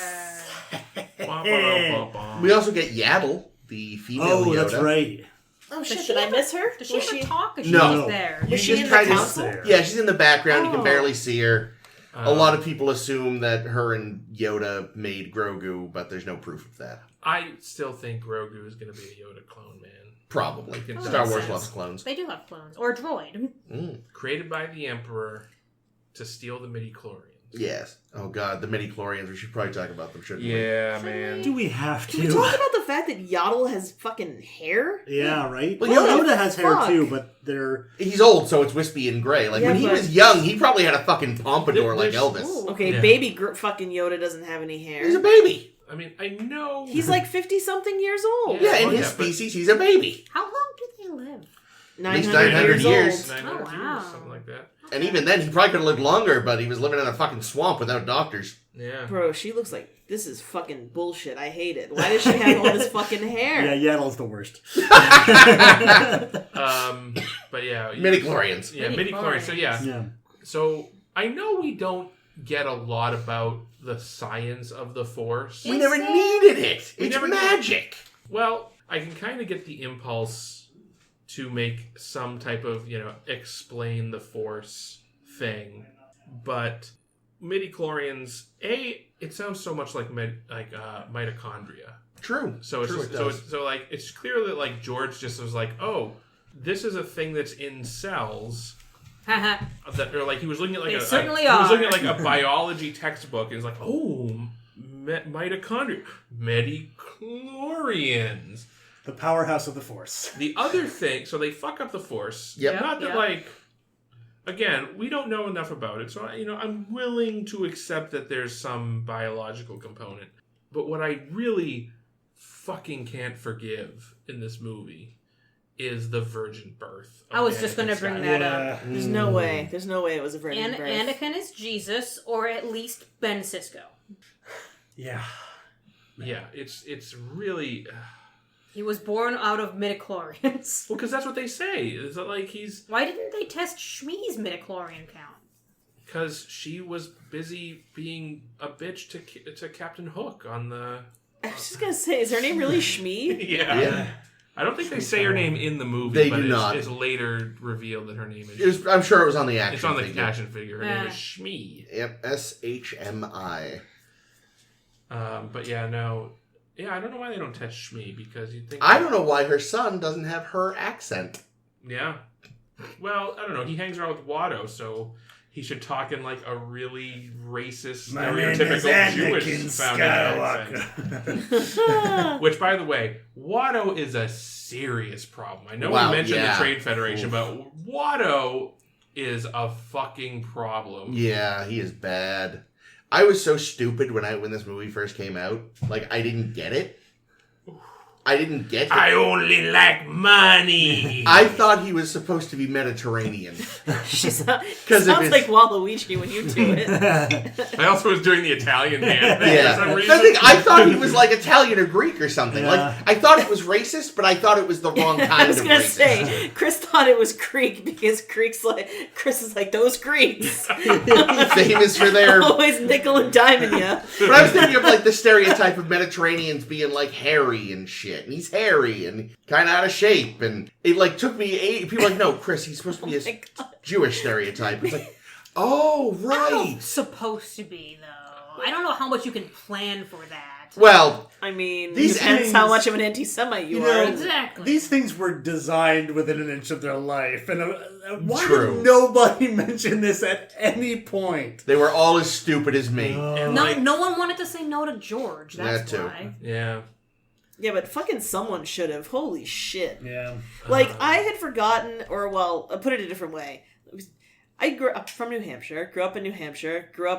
We also get Yaddle, the female Yoda.
That's right.
Oh shit!
Does
Did
she
I miss her?
Does she ever talk? Or she's
No.
just there?
Was she
Just
in the
kind of-
council?
Yeah, she's in the background. You can
Oh.
barely see her. A lot of people assume that her and Yoda made Grogu, but there's no proof of that.
I still think Grogu is going to be a Yoda clone, man.
Probably.
It
Star
makes
Wars
sense.
loves clones.
They do have clones. Or a droid.
Created by the Emperor to steal the midi-chlorians.
Yes. Oh god, the midi-chlorians. We should probably talk about them, shouldn't we?
Yeah, man.
Do we have to?
Can we talk about the fact that Yaddle has fucking hair?
Yeah, right?
Well,
Well,
Yoda
Yoda has hair
fuck.
too, but they're...
He's old, so it's wispy and gray. Like,
Yeah,
when he
but-
was young, he probably had a fucking pompadour like
There's-
Elvis.
Okay,
Yeah.
baby fucking Yoda doesn't have any hair.
He's a baby.
I mean, I know...
He's like 50-something years old.
Yeah, in
Oh,
his
yeah, but-
species, he's a baby.
How long do they live?
900 years.
900
Oh, wow.
years, something like that.
And even then, he probably could have lived longer, but he was living in a fucking swamp without doctors.
Yeah.
Bro, she looks like this is fucking bullshit. I hate it. Why does she have all this fucking hair?
Yeah, Yaddle's the worst.
But yeah.
Midi-chlorians.
Yeah, midi-chlorians. So yeah.
Yeah.
So I know we don't get a lot about the science of the Force.
We never needed it.
We
It's
never
magic.
Well, I can kind of get the impulse to make some type of, explain the Force thing. But midi-chlorians, it sounds so much like mitochondria.
True.
So it's
True,
just,
it does.
it's clear that like George just was like, oh, this is a thing that's in cells. That or like he was looking at like
They
he
certainly
was
are.
looking at like a biology textbook and he's like, oh, mitochondria, midi-chlorians.
The powerhouse of the Force.
The other thing, so they fuck up the Force.
Yep.
Not that
Yeah.
like, again, we don't know enough about it, so I'm willing to accept that there's some biological component. But what I really fucking can't forgive in this movie is the virgin birth. of
I was just
Anakin
gonna bring
Skywalker.
that up.
There's no way. There's no way it was a virgin birth.
Anakin is Jesus, or at least Ben Sisko.
Yeah.
Yeah, it's really
He was born out of midichlorians.
well because that's what they say. Is that like he's
Why didn't they test Shmi's midichlorian count?
because she was busy being a bitch to Captain Hook on the.
I was just gonna say, is her name really Shmi?
Yeah.
I don't think they say her name in the movie,
They
but
do not.
it's later revealed that her name is.
It was, I'm sure it was on the action
It's on the
figure.
action figure. Her name
Yeah.
is Shmi.
Yep, SHMI.
But yeah, no. Yeah, I don't know why they don't test Shmi because you'd think.
I don't know why her son doesn't have her accent.
Yeah. Well, I don't know. He hangs around with Watto, so he should talk in like a really racist, stereotypical Jewish founding accent. Which, by the way, Watto is a serious problem. I know
Wow,
we mentioned
yeah.
the Trade Federation, but Watto is a fucking problem.
Yeah, he is bad. I was so stupid when this movie first came out. Like, I didn't get it. I didn't get it.
I only like money.
I thought he was supposed to be Mediterranean.
She sounds
of his-
like Waluigi when you do it.
I also was doing the Italian hand thing
Yeah.
for some
The
reason.
thing, I thought he was like Italian or Greek or something.
Yeah.
Like, I thought it was racist, but I thought it was the wrong kind
I was
of
gonna
racist.
say, Chris thought it was Greek because Chris is like, those Greeks.
Famous for their...
Always nickel and diming ya.
But I was thinking of like the stereotype of Mediterraneans being like hairy and shit. And he's hairy and kind of out of shape. And it like took me people were like, no, Chris, he's supposed to be
Oh
a
my God.
Jewish stereotype. It's like, oh, right.
Supposed to be, though. I don't know how much you can plan for that.
Well,
I mean,
These
depends
things-
how much of an anti-Semite you
You know,
are.
Exactly.
These things were designed within an inch of their life. And why
True.
did nobody mention this at any point?
they were all as stupid as me.
And
no,
like,
no one wanted to say no to George. That's
That too.
why.
yeah.
Yeah, but fucking someone should have. Holy shit.
Yeah.
Like, I had forgotten, or well, I'll put it a different way. I grew up from New Hampshire, grew up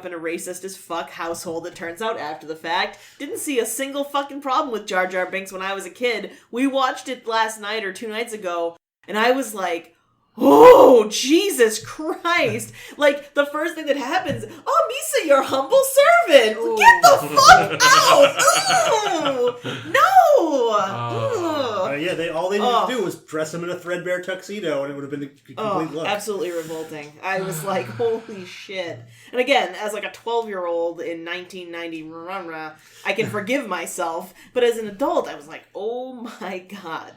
in a racist as fuck household, it turns out, after the fact. Didn't see a single fucking problem with Jar Jar Binks when I was a kid. We watched it last night or 2 nights ago, and I was like, oh, Jesus Christ. Like, the first thing that happens, oh, Misa, your humble servant.
Ooh.
Get the fuck out. Ooh. No. Ooh.
Yeah, all they needed to do was dress him in a threadbare tuxedo, and it would have been a complete look.
Absolutely revolting. I was like, holy shit. And again, as like a 12-year-old in 1990, I can forgive myself, but as an adult, I was like, oh my god.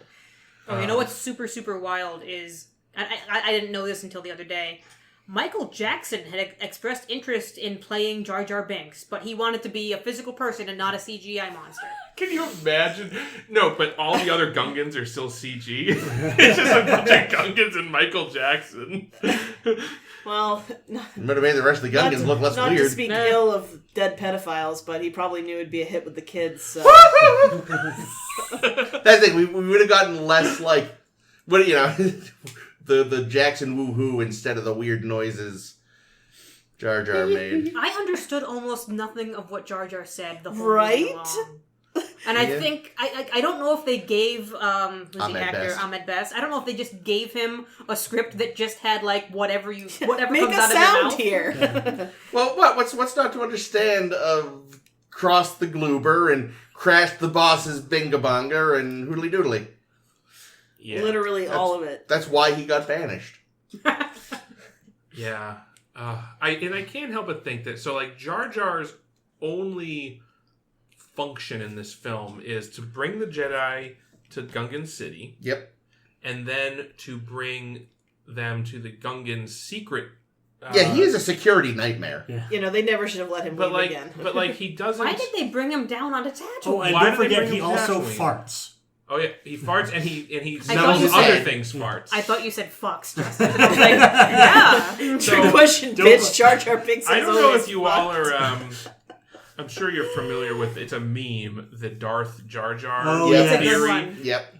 Oh, you know what's super, super wild is, I didn't know this until the other day, Michael Jackson had expressed interest in playing Jar Jar Binks, but he wanted to be a physical person and not a CGI monster.
Can you imagine? No, but all the other Gungans are still CG. It's just a bunch of Gungans and Michael Jackson.
Well,
It would have made the rest of the Gungans look less
not
weird.
to speak ill of dead pedophiles, but he probably knew it'd be a hit with the kids, so...
That's the thing. We would have gotten less like, what the Jackson woohoo instead of the weird noises Jar Jar made.
I understood almost nothing of what Jar Jar said the whole
Right?
movie long. And I think, I don't know if they gave, who's the
Ahmed
actor?
Best.
Ahmed Best. I don't know if they just gave him a script that just had, like, whatever
Make
comes
a
out of your
sound
mouth.
here.
Well, what's not to understand of Cross the Gloober and Crash the Boss's Bingabonger and Hoodly Doodly?
Yeah.
Literally all of it.
That's why he got banished.
Yeah. I can't help but think that, so like Jar Jar's only function in this film is to bring the Jedi to Gungan City.
Yep.
And then to bring them to the Gungan secret.
Yeah, he is a security nightmare.
Yeah.
They never should have let him leave
But
again.
like he doesn't.
Why did they bring him down on Tatooine?
Oh, and
Why
don't
did they
forget,
bring
he
him
also
Tatooine?
farts.
Oh yeah, he farts and he
I thought
smells
you
other
said-
things farts.
I thought you said fucks, Justin. I was like, yeah.
Trick question,
don't-
bitch. Jar Jar Binks
I
is
don't know
always
if you all
fucked.
are. I'm sure you're familiar with. It's a meme, the Darth Jar Jar
Oh,
yeah.
It's a good
theory.
one.
Yep.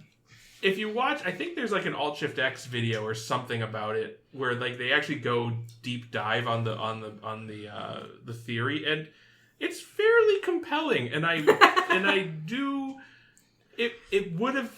If you watch, I think there's like an Alt Shift X video or something about it where like they actually go deep dive on the theory, and it's fairly compelling. And I do. It would have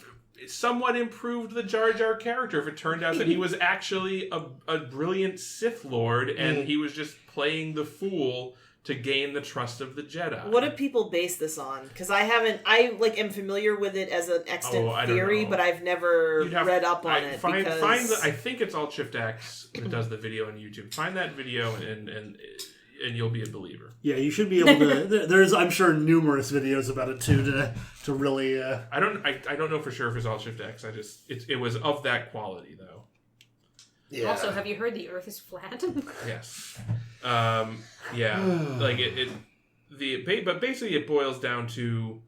somewhat improved the Jar Jar character if it turned out that he was actually a brilliant Sith Lord and he was just playing the fool to gain the trust of the Jedi.
What do people base this on? Because I am familiar with it as an extant
I don't
theory,
know.
but I've never read up on it.
Find
because...
I think it's Alt Shift X that does the video on YouTube. Find that video and you'll be a believer.
Yeah, you should be able to. There's, I'm sure, numerous videos about it too to really.
I don't know for sure if it's Alt Shift X. It was of that quality though.
Yeah.
Also, have you heard the Earth is flat?
Yes. Yeah. Like but basically it boils down to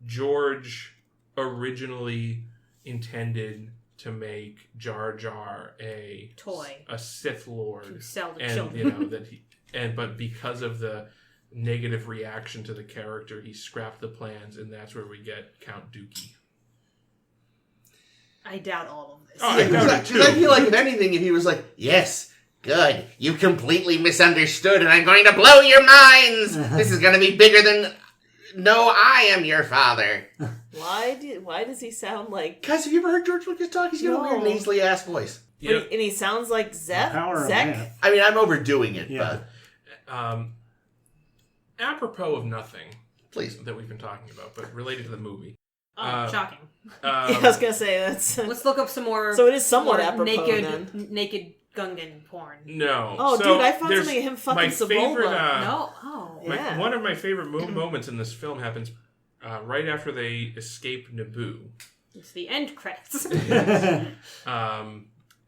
George originally intended to make Jar Jar a
Toy.
a Sith Lord,
To sell to
and
children.
but because of the negative reaction to the character, he scrapped the plans, and that's where we get Count Dookie.
I doubt all of this.
Oh,
Yeah, because I feel like if anything, if he was like, yes, good, you completely misunderstood, and I'm going to blow your minds. This is going to be bigger than. No, I am your father.
Why does he sound like...
Guys, have you ever heard George Lucas talk? He's got a weird nasally ass voice.
You know,
And he sounds like Zek?
Power of
Zek?
man.
I mean, I'm overdoing it,
Yeah.
but
apropos of nothing
please.
that we've been talking about, but related to the movie.
Shocking.
I was going to say, that's...
Let's look up some more.
So it is somewhat
more
apropos,
naked Gungan porn.
No.
Oh,
So
dude, I found
there's
something of him fucking
my
Sebulba.
favorite,
No. Oh.
Yeah.
one of my favorite moments in this film happens right after they escape Naboo.
It's the end credits.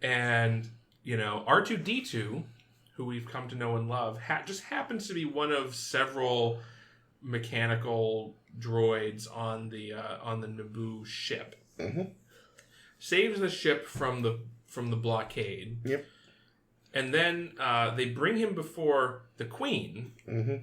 And, R2-D2, who we've come to know and love, just happens to be one of several mechanical droids on the Naboo ship.
Mm-hmm.
Saves the ship from the blockade.
Yep.
And then they bring him before the Queen.
Mm-hmm.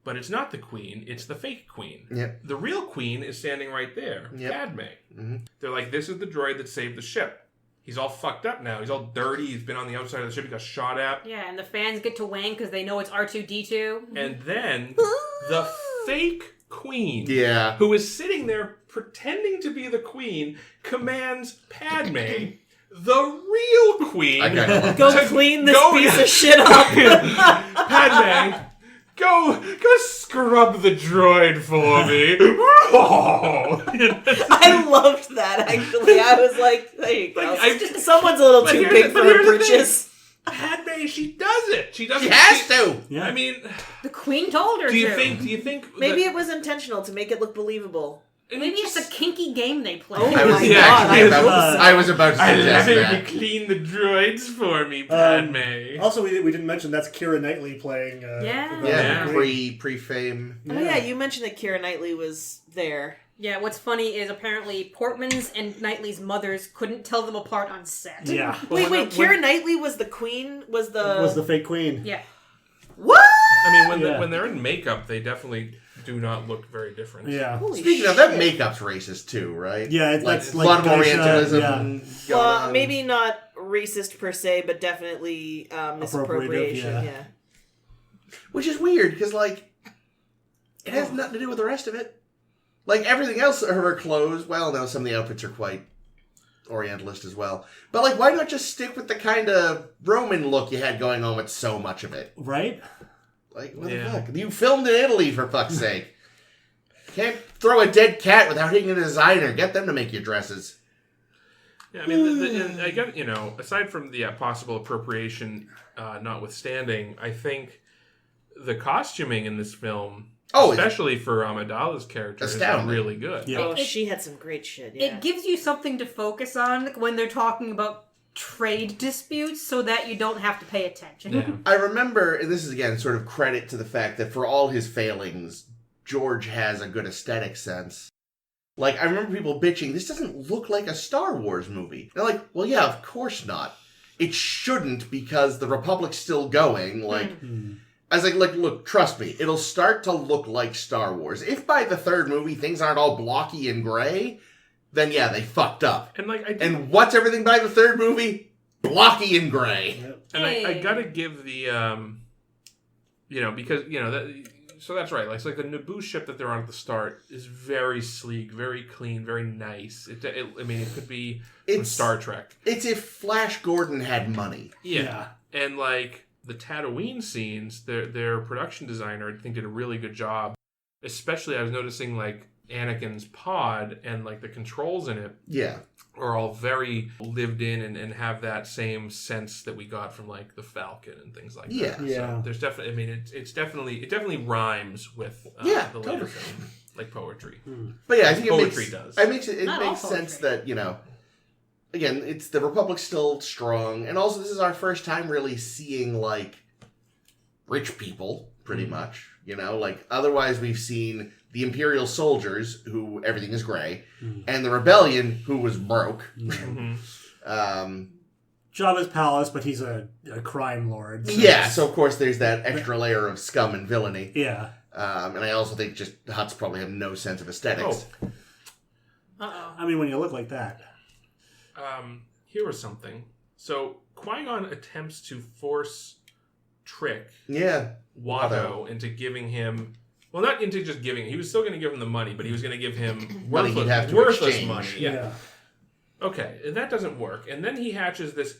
But it's not the Queen, it's the fake Queen.
Yep.
The real Queen is standing right there,
Yep.
Padme.
Mm-hmm.
They're like, this is the droid that saved the ship. He's all fucked up now. He's all dirty. He's been on the outside of the ship. He got shot at.
Yeah, and the fans get to wang because they know it's R2-D2.
And then the fake Queen,
Yeah.
who is sitting there pretending to be the Queen, commands Padme, the real Queen,
I kinda love
Go
to
clean this
go-
piece of shit up.
Padme, Go scrub the droid for me.
I loved that, actually. I was like, there you go. Someone's a little too big for her britches.
Padme, she does it. She does.
She has to.
Yeah.
I mean,
The Queen told her
do you
to.
think?
Maybe it was intentional to make it look believable.
Maybe it's a kinky game they play.
Oh
I was,
my
yeah,
God,
actually
I
about,
hope so.
I was about to
I
suggest
love
that.
you clean the droids for me, Padme.
Also, we didn't mention that's Keira Knightley playing.
Yeah.
Yeah,
Queen.
pre-fame.
Oh yeah, you mentioned that Keira Knightley was there.
Yeah, what's funny is apparently Portman's and Knightley's mothers couldn't tell them apart on set.
Yeah.
Wait, Keira Knightley was the queen? Was the
fake queen.
Yeah.
What?
I mean,
Yeah.
when they're in makeup, they definitely do not look very different.
Yeah.
Holy
Speaking of,
shit.
that makeup's racist too, right?
Yeah,
Like,
that's
a lot of
geisha,
Orientalism.
yeah.
going
Well,
on.
maybe not racist per se, but definitely misappropriation.
Appropriative,
Yeah.
Which is weird, because, like, it has nothing to do with the rest of it. Like, everything else, her clothes, well, no, some of the outfits are quite Orientalist as well. But, like, why not just stick with the kind of Roman look you had going on with so much of it?
Right?
Like, what
Yeah.
the fuck? You filmed in Italy, for fuck's sake. Can't throw a dead cat without hitting a designer. Get them to make your dresses.
Yeah, I mean, and I get, aside from the possible appropriation notwithstanding, I think the costuming in this film, especially for Amidala's character, is really good.
Yeah.
Oh, she had some great shit. Yeah.
It gives you something to focus on when they're talking about trade disputes so that you don't have to pay attention.
Yeah.
I remember, and this is again sort of credit to the fact that for all his failings, George has a good aesthetic sense. Like, I remember people bitching, this doesn't look like a Star Wars movie. And I'm like, well, yeah, of course not. It shouldn't, because the Republic's still going. Like, I was like, look, trust me, it'll start to look like Star Wars. If by the third movie things aren't all blocky and gray, then yeah, they fucked up.
And like,
And what's everything by the third movie? Blocky and gray.
and I gotta give the, because so that's right. Like, so the Naboo ship that they're on at the start is very sleek, very clean, very nice. It could be from Star Trek.
It's if Flash Gordon had money.
Yeah. And like the Tatooine scenes, their production designer, I think, did a really good job. Especially, I was noticing like Anakin's pod and like the controls in it.
Yeah.
Are all very lived in and have that same sense that we got from like the Falcon and things like
Yeah.
that.
Yeah.
So there's definitely, it definitely rhymes with the later
totally.
film, like poetry.
But yeah, I think
Poetry
it
does.
makes it
Not all
makes sense
poetry.
that, again, it's the Republic's still strong, and also this is our first time really seeing like rich people, pretty much. Like otherwise we've seen the Imperial soldiers, who everything is gray, and the Rebellion, who was broke.
Jabba's palace, but he's a crime lord. So
Yeah, so of course there's that extra layer of scum and villainy.
Yeah.
And I also think just the Hutts probably have no sense of aesthetics.
Uh-oh.
I mean, when you look like that.
Here was something. So Qui-Gon attempts to trick
Yeah.
Watto into giving him, well, not into just giving, he was still going to give him the money, but he was going to give him
Money he'd have to
worthless
exchange.
money. Yeah. Okay, and that doesn't work. And then he hatches this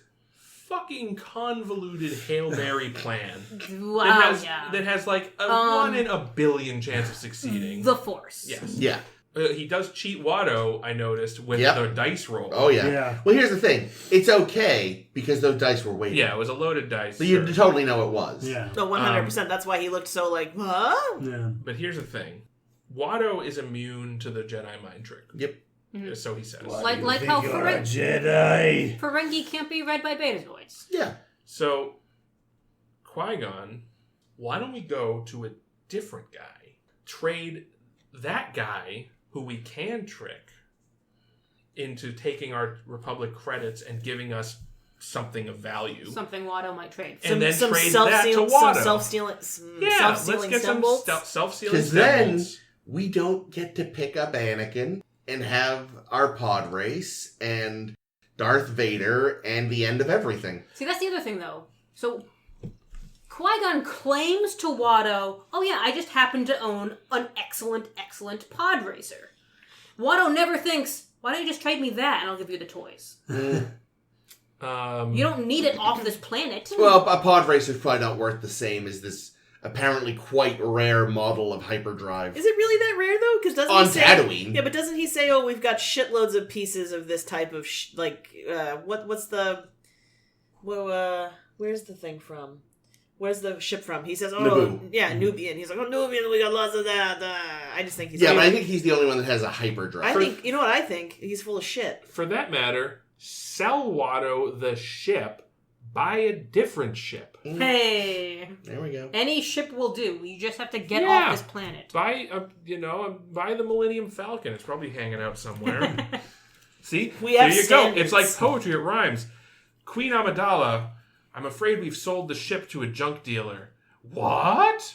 fucking convoluted Hail Mary plan
Wow,
that has like a 1 in a billion chance of succeeding.
The Force.
Yes.
Yeah.
He does cheat Watto, I noticed, with
Yep.
the dice roll.
Oh, yeah.
Yeah.
Well, here's the thing. It's okay because those dice were weighted.
Yeah, it was a loaded dice.
So you totally know it was.
Yeah.
No, 100%. That's why he looked so like, huh?
Yeah.
But here's the thing. Watto is immune to the Jedi mind trick.
Yep.
So he says.
Like how
Jedi.
Ferengi can't be read by Betazoids.
Yeah.
So, Qui-Gon, why don't we go to a different guy? Trade that guy who we can trick into taking our Republic credits and giving us something of value.
Something Watto might trade.
And then
some
trade that to Watto.
Some self-stealing
Let's get some
symbols.
self-stealing
Because then
symbols.
we don't get to pick up Anakin and have our pod race and Darth Vader and the end of everything.
See, that's the other thing, though. So, Qui-Gon claims to Watto, oh yeah, I just happen to own an excellent pod racer. Watto never thinks, why don't you just trade me that and I'll give you the toys? You don't need it off this planet.
Well, a pod racer's probably not worth the same as this apparently quite rare model of hyperdrive.
Is it really that rare though? Because doesn't
On
he say,
Tatooine.
Yeah, but doesn't he say, "Oh, we've got shitloads of pieces of this type of what's the where's the thing from? Where's the ship from?" He says, "Oh,
Naboo.
yeah, Nubian." He's like, "Oh, Nubian, we got lots of that." I just think he's
Yeah, but I think he's the only one that has a hyperdrive.
I think you know what I think. He's full of shit.
For that matter, sell Watto the ship, buy a different ship.
Hey,
There we go.
any ship will do. You just have to get
Yeah.
off this planet.
Buy buy the Millennium Falcon. It's probably hanging out somewhere. See,
We have
there you
standards.
go. It's like poetry. It rhymes. Queen Amidala, I'm afraid we've sold the ship to a junk dealer. What?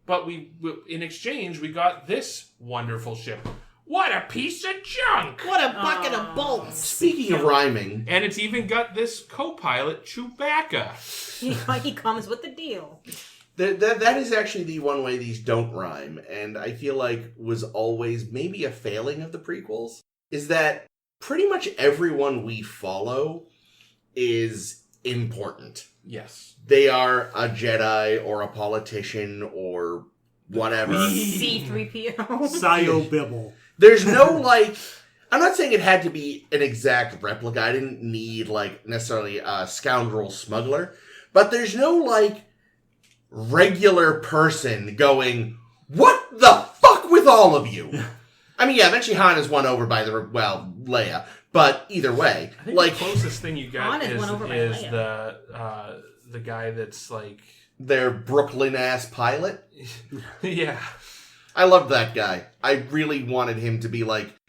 But we in exchange, we got this wonderful ship. What a piece of junk!
What a bucket of bolts!
Speaking of rhyming,
And it's even got this co-pilot, Chewbacca.
He comes with the deal.
that is actually the one way these don't rhyme, and I feel like was always maybe a failing of the prequels, is that pretty much everyone we follow is important.
Yes.
They are a Jedi or a politician or whatever.
C-3PO.
Sio Bibble.
There's no, I'm not saying it had to be an exact replica. I didn't need, necessarily a scoundrel smuggler. But there's no, regular person going, what the fuck with all of you? I mean, yeah, eventually Han is won over by Leia. But either way,
I think the closest thing you got
Han is won over by
is
Leia.
the guy that's
their Brooklyn-ass pilot.
yeah.
I loved that guy. I really wanted him to be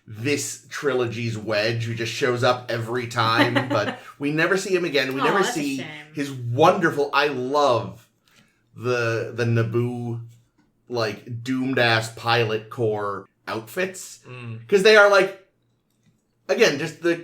this trilogy's Wedge who just shows up every time, but we never see him again. We never
that's a
see
shame.
his wonderful. I love the Naboo doomed ass pilot corps outfits because they are again just the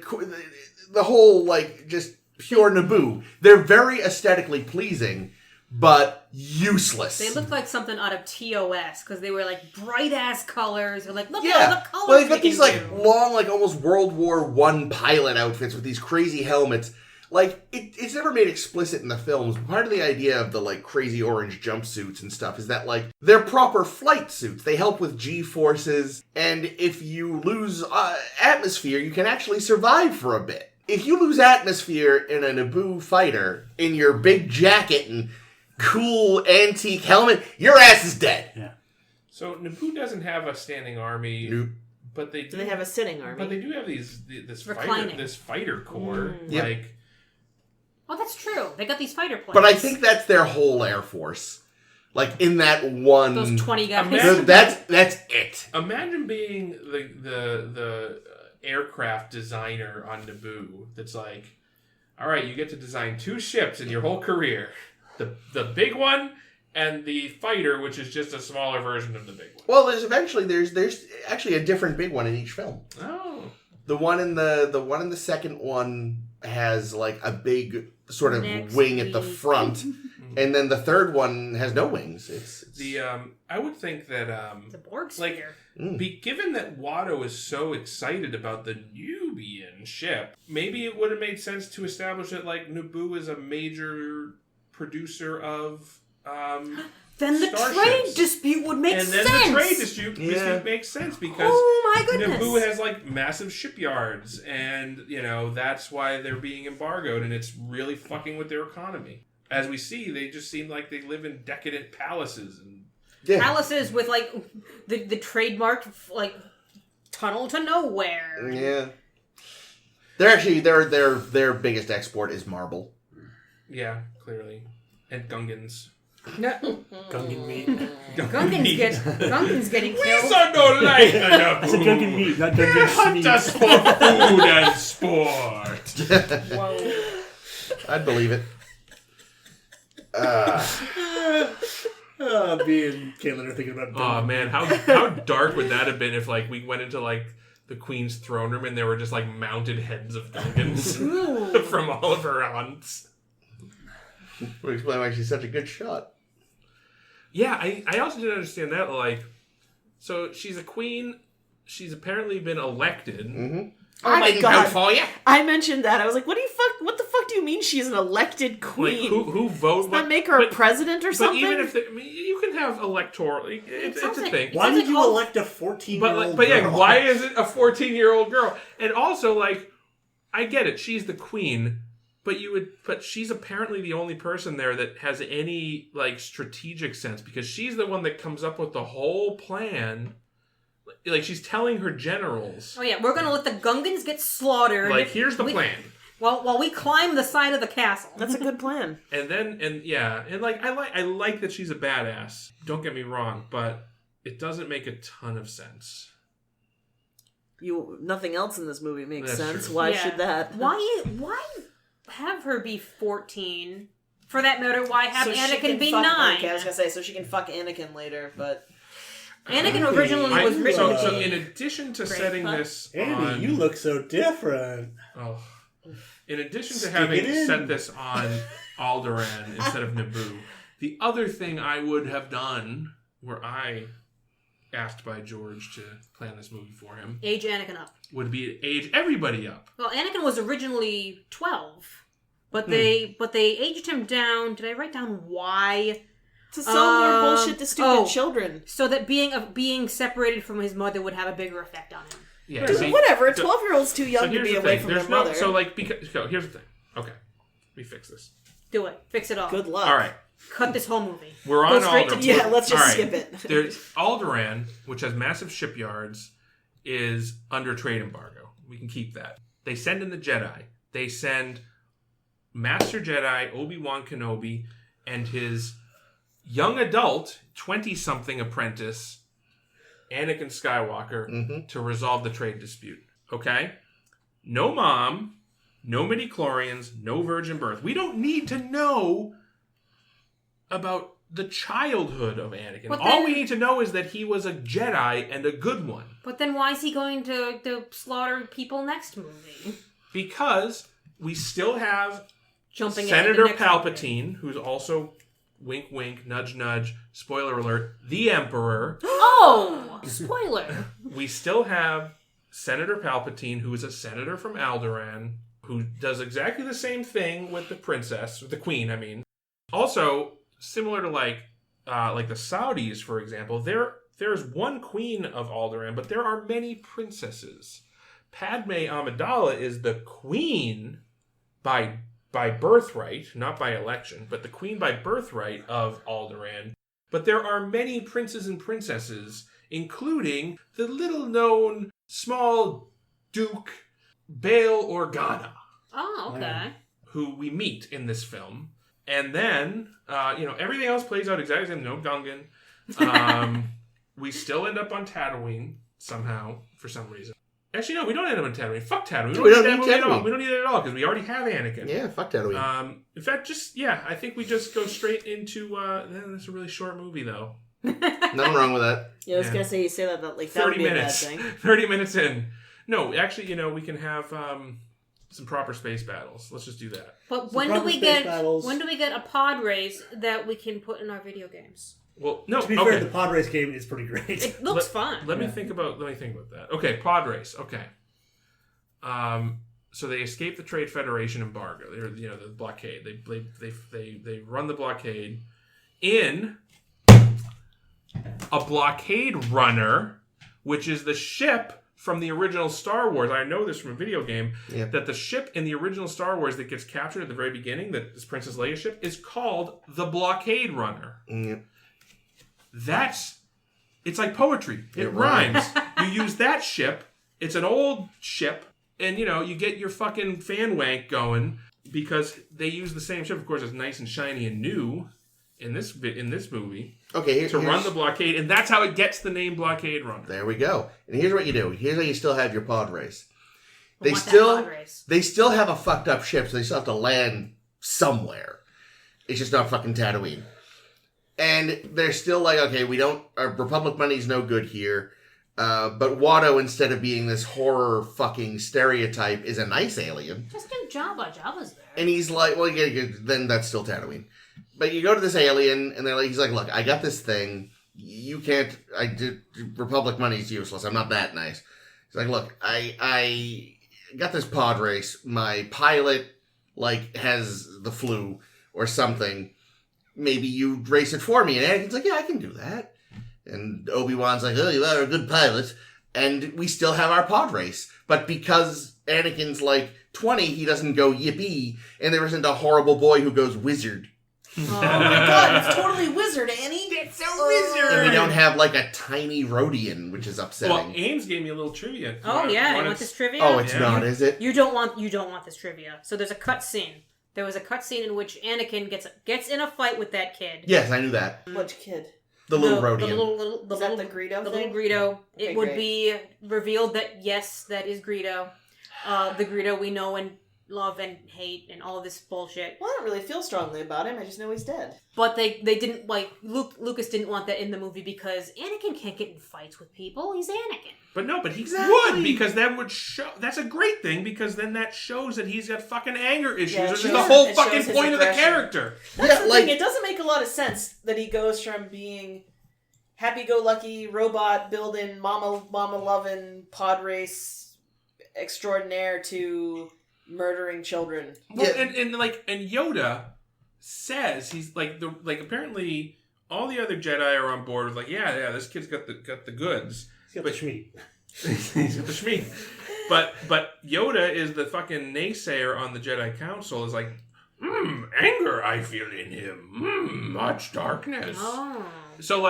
whole just pure Naboo. They're very aesthetically pleasing, but useless.
They looked like something out of TOS because they were bright ass colors. They're look at all the colors.
Well, they've got
we
these
can do.
long, almost World War I pilot outfits with these crazy helmets. It's never made explicit in the films. Part of the idea of the crazy orange jumpsuits and stuff is that they're proper flight suits. They help with G-forces, and if you lose atmosphere, you can actually survive for a bit. If you lose atmosphere in a Naboo fighter, in your big jacket and cool antique helmet, your ass is dead.
Yeah.
So Naboo doesn't have a standing army,
Nope.
but they
Do they have a sitting army?
But they do have this
Reclining.
fighter corps.
Yep.
Oh, that's true. They got these fighter planes.
But I think that's their whole Air Force. In that one...
those 20 guys.
Imagine-
That's it.
Imagine being the aircraft designer on Naboo. That's all right, you get to design 2 ships in your whole career. The big one and the fighter, which is just a smaller version of the big one.
Well, there's actually a different big one in each film.
Oh.
The one in the second one has a big sort of
Next
wing at the
week.
front, and then the third one has no wings. It's
I would think that
The Borg sphere.
given that Watto is so excited about the Nubian ship, maybe it would have made sense to establish that Naboo is a major producer of
Then the
starships.
trade dispute would make
and
sense.
then the trade dispute makes sense because
Oh my goodness.
Naboo has massive shipyards, and that's why they're being embargoed, and it's really fucking with their economy. As we see, they just seem like they live in decadent palaces and
Palaces with the trademark tunnel to nowhere.
yeah. They're actually their biggest export is marble.
yeah, clearly, and Gungans.
Gungan meat.
Gungan's getting
We
killed.
so don't like the
It's a
Naboo.
Gungan meat, not
They
Gungan
hunt
meat.
us for food and sport.
Whoa.
I'd believe it.
Me and Caitlin are thinking about
Oh
Gungan
man,
meat.
how dark would that have been if we went into the Queen's throne room and there were just mounted heads of Gungans from all of her hunts.
Would explain why she's such a good shot.
Yeah, I also didn't understand that. So she's a queen. She's apparently been elected.
Mm-hmm.
Oh my god!
For you.
I mentioned that. I was like, "What the fuck do do you mean she's an elected queen?
Like, who votes?
Does that make her a president or something?
But even if you can have electoral, it's a thing.
Why did you elect a 14-year-old
But yeah,
girl?
why is it a 14-year-old girl? And also, like, I get it, she's the queen, but she's apparently the only person there that has any like strategic sense, because she's the one that comes up with the whole plan. Like, she's telling her generals.
Oh yeah, we're gonna let the Gungans get slaughtered.
Like, here's the plan.
While we climb the side of the castle.
That's a good plan.
And like I like that she's a badass. Don't get me wrong, but it doesn't make a ton of sense.
Nothing else in this movie makes
That's
sense.
true.
Why
Yeah.
should that?
Why have her be 14? For that matter, why have
So she
Anakin
can
be
fuck,
9?
Okay, I was gonna say so she can fuck Anakin later, but
Anakin originally was written
so
to be...
in addition to
Great.
setting
Huh?
this
Andy,
on,
you look so different.
oh, in addition to
Stick
having
it in.
set this on Alderaan instead of Naboo, the other thing I would have done, were I asked by George to plan this movie for him,
Age Anakin up.
would be age everybody up.
Well, Anakin was originally 12, but they aged him down. Did I write down why?
to sell more bullshit to stupid children.
So that being separated from his mother would have a bigger effect on him.
Yeah,
Dude,
see,
whatever. A
so-
12-year-old's too young to
here's
be
the
away
thing.
from
There's
their
no,
mother.
so like because here's the thing. Okay, we fix this.
Do it. Fix it all.
Good luck.
All right,
Cut this whole movie.
we're
Go
on
straight to
Alderaan.
Yeah, let's just
All right.
skip it.
There's Alderaan, which has massive shipyards, is under trade embargo. We can keep that. They send in the Jedi. They send Master Jedi Obi-Wan Kenobi and his young adult, 20-something apprentice, Anakin Skywalker, to resolve the trade dispute. Okay? No mom, no midichlorians, no virgin birth. We don't need to know about the childhood of Anakin.
But
All
then-
we need to know is that he was a Jedi and a good one.
But then why is he going to slaughter people next movie?
Because we still have
Jumping
Senator
at the next
Palpatine, who's also, wink wink, nudge nudge, spoiler alert, the Emperor.
Oh! Spoiler.
We still have Senator Palpatine, who is a senator from Alderaan, who does exactly the same thing with the princess, with the queen, I mean. Also, similar to like the Saudis, for example, there's one queen of Alderaan, but there are many princesses. Padme Amidala is the queen by birthright, not by election, but the queen by birthright of Alderaan. But there are many princes and princesses, including the little-known small Duke Bail Organa,
Oh, okay.
who we meet in this film. And then, everything else plays out exactly the same. No Gungan. We still end up on Tatooine somehow, for some reason. Actually, no, we don't end up on Tatooine. Fuck Tatooine.
We don't
that
need
movie at all.
Tatooine.
We don't need it at all, because we already have Anakin.
Yeah, fuck Tatooine.
In fact, I think we just go straight into, that's a really short movie, though.
Nothing wrong with that.
Yeah, I was
Yeah.
gonna say you say that like that would
30
be
minutes.
a bad thing.
30 minutes in. No, actually, we can have some proper space battles. Let's just do that.
But
So
when do
proper
we
space
get
battles.
a pod race that we can put in our video games?
Well, no,
To be
okay.
fair, the pod race game is pretty great.
It looks fun.
Let me think about that. Okay, pod race. Okay. So they escape the Trade Federation embargo. They're the blockade. They run the blockade in a blockade runner, which is the ship from the original Star Wars. I know this from a video game, that the ship in the original Star Wars that gets captured at the very beginning, that is Princess Leia's ship, is called the Blockade Runner.
Yeah.
It's like poetry. It rhymes. You use that ship. It's an old ship. And, you get your fucking fan wank going because they use the same ship. Of course, it's nice and shiny and new in this movie.
Okay,
to run the blockade. And that's how it gets the name Blockade Runner.
There we go. And here's what you do. Here's how you still have your pod race.
I want that pod race.
They still have a fucked up ship, so they still have to land somewhere. It's just not fucking Tatooine. And they're still like, okay, our Republic money's no good here. But Watto, instead of being this horror fucking stereotype, is a nice alien.
Just do Jabba. Jabba's there.
And he's like, well, then that's still Tatooine. But you go to this alien, and he's like, look, I got this thing. You can't, Republic money's useless. I'm not that nice. He's like, look, I got this pod race. My pilot like, has the flu or something, maybe you race it for me. And Anakin's like, yeah, I can do that. And Obi-Wan's like, oh, you are a good pilot. And we still have our pod race. But because Anakin's like 20, he doesn't go yippee, and there isn't a horrible boy who goes wizard.
Oh my god, it's totally wizard, Annie.
It's a wizard.
And we don't have like a tiny Rodian, which is upsetting.
Well, Ames gave me a little trivia.
Oh yeah, you want this trivia?
Oh, it's
Yeah.
not, is it?
You don't want this trivia. So there's a cut scene. There was a cut scene in which Anakin gets in a fight with that kid.
Yes, I knew that.
Which kid?
The little Rodian.
The
Is
little
that the Greedo
the
thing?
little Greedo.
Okay,
It would
great.
be revealed that yes, that is Greedo. The Greedo we know and love and hate and all of this bullshit.
Well, I don't really feel strongly about him. I just know he's dead.
But they didn't like Lucas didn't want that in the movie because Anakin can't get in fights with people. He's Anakin.
But he
Exactly.
would, because that would show. That's a great thing, because then that shows that he's got fucking anger issues,
Yeah, it
which is
shows-
the whole
it
fucking
shows his
point of the
aggression.
character.
That's
Yeah,
the
like-
thing. It doesn't make a lot of sense that he goes from being happy-go-lucky robot building, mama loving pod race extraordinaire to murdering children.
Well,
Yeah.
and Yoda says he's apparently all the other Jedi are on board with yeah, this kid's got the goods.
He's got the schmeat.
He's got the schmeat. But Yoda is the fucking naysayer on the Jedi Council. Is like, anger I feel in him. Much darkness.
Oh.
So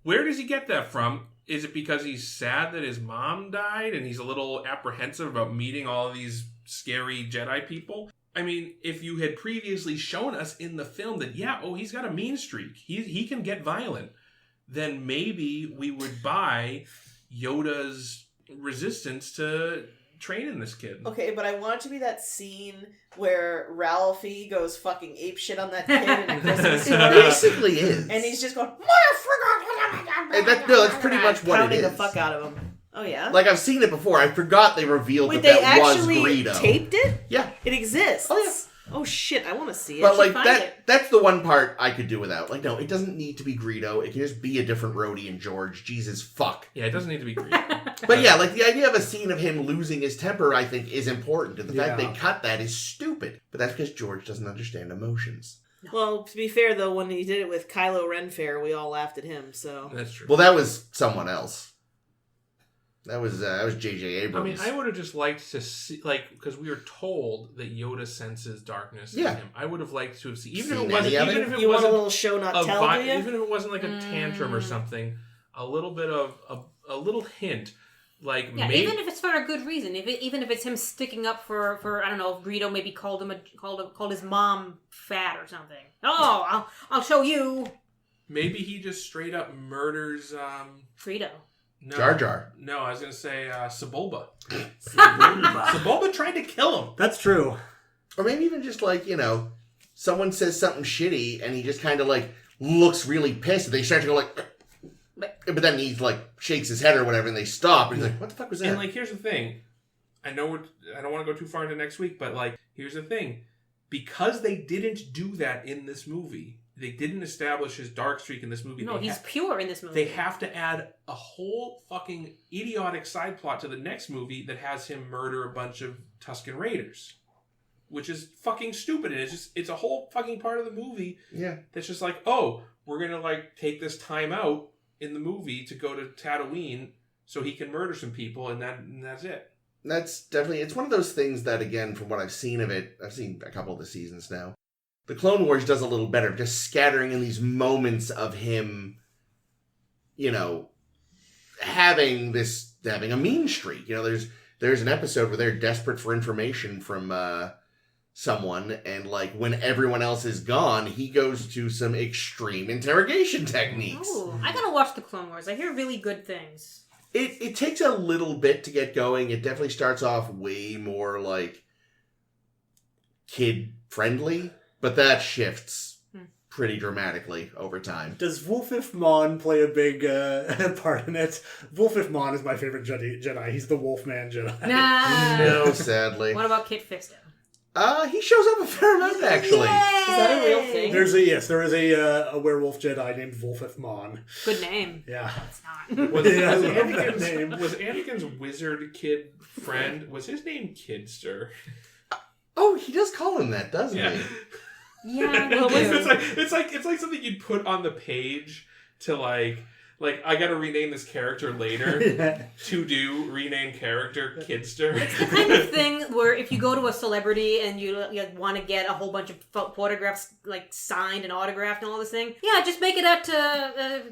where does he get that from? Is it because he's sad that his mom died and he's a little apprehensive about meeting all of these scary Jedi people? I mean, if you had previously shown us in the film that, he's got a mean streak, he can get violent, then maybe we would buy Yoda's resistance to training this kid.
Okay, but I want it to be that scene where Ralphie goes fucking apeshit on that kid in a Christmas
It
story.
basically is.
And he's just going,
And that's pretty much what it
pounding
is.
the fuck out of him. Oh, yeah?
Like, I've seen it before. I forgot they revealed
Wait,
that
they
was
actually
Greedo.
taped it?
Yeah.
It exists.
Oh, yeah.
Oh, shit, I want to see it.
But, like,
find
that
it.
that's the one part I could do without. Like, no, it doesn't need to be Greedo. It can just be a different Rodian George. Jesus, fuck.
Yeah, it doesn't need to be Greedo.
But yeah, like, the idea of a scene of him losing his temper, I think, is important. And the fact
Yeah.
they cut that is stupid. But that's because George doesn't understand emotions.
Well, to be fair, though, when he did it with Kylo Ren fair, we all laughed at him, so...
That's true.
Well, that was someone else. That was J.J. Abrams.
I mean, I would have just liked to see, because we were told that Yoda senses darkness
Yeah.
in him. I would have liked to have seen, even
Seen
if it wasn't,
any of
even
it?
if it
You want a
wasn't
little show not
a
tell, do you?
even if it wasn't like a tantrum or something, a little bit of a little hint,
Yeah,
maybe
even if it's for a good reason, even if it's him sticking up for I don't know, Greedo maybe called his mom fat or something. Oh, I'll show you,
maybe he just straight up murders.
Greedo.
No,
Jar Jar.
No, I was gonna say Sebulba. Sebulba tried to kill him.
That's true.
Or maybe even just someone says something shitty and he just kind of looks really pissed and they start to go but then he shakes his head or whatever and they stop and he's like, what the fuck was that?
And here's the thing. I know I don't want to go too far into next week, but here's the thing. Because they didn't do that in this movie, they didn't establish his dark streak in this movie.
No, he's pure in this movie.
They have to add a whole fucking idiotic side plot to the next movie that has him murder a bunch of Tusken Raiders. Which is fucking stupid. And it's a whole fucking part of the movie
Yeah.
that's just we're gonna take this time out in the movie to go to Tatooine so he can murder some people and that's it.
That's definitely, it's one of those things that, again, from what I've seen of it, I've seen a couple of the seasons now, the Clone Wars does a little better, just scattering in these moments of him, having a mean streak. There's an episode where they're desperate for information from someone, and when everyone else is gone, he goes to some extreme interrogation techniques.
Ooh, I gotta watch the Clone Wars. I hear really good things.
It takes a little bit to get going. It definitely starts off way more kid friendly, but that shifts pretty dramatically over time.
Does Wolfif Mon play a big part in it? Wolfif Mon is my favorite Jedi. He's the Wolfman Jedi.
Nah.
No, sadly.
What about Kit Fisto?
He shows up a fair amount, actually.
Is that a real thing?
There is a werewolf Jedi named Wolfif Mon.
Good name.
Yeah.
It's not.
Was,
Yeah, I
was
love that name.
was Anakin's wizard kid friend, was his name Kidster?
Oh, Oh, he does call him that, doesn't
Yeah.
he?
Yeah,
Well,
they do.
it's like something you'd put on the page to like I gotta rename this character later. To do rename character Kidster.
It's the kind of thing where if you go to a celebrity and you want to get a whole bunch of photographs like signed and autographed and all this thing, yeah, just make it out to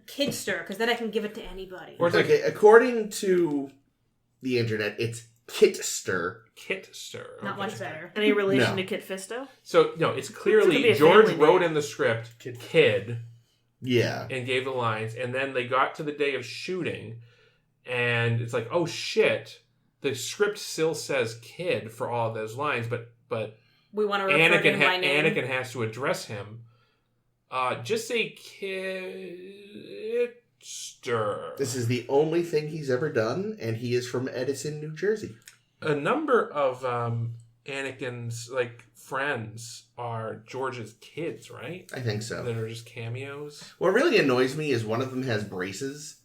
Kidster, because then I can give it to anybody.
Or it's like
Okay, according to the internet, it's Kitster.
Kitster.
Not
Okay.
much better.
Any relation
No.
to Kit Fisto?
So no, it's
Could
clearly
be a
George
family
wrote
name.
in the script
Kid.
kid
Yeah.
and gave the lines, and then they got to the day of shooting, and it's like, oh shit, the script still says kid for all of those lines, but
We want to refer to him by name.
Anakin has to address him. Just say Kidster.
This is the only thing he's ever done, and he is from Edison, New Jersey.
A number of Anakin's friends are George's kids, right?
I think so.
That are just cameos.
What really annoys me is one of them has braces.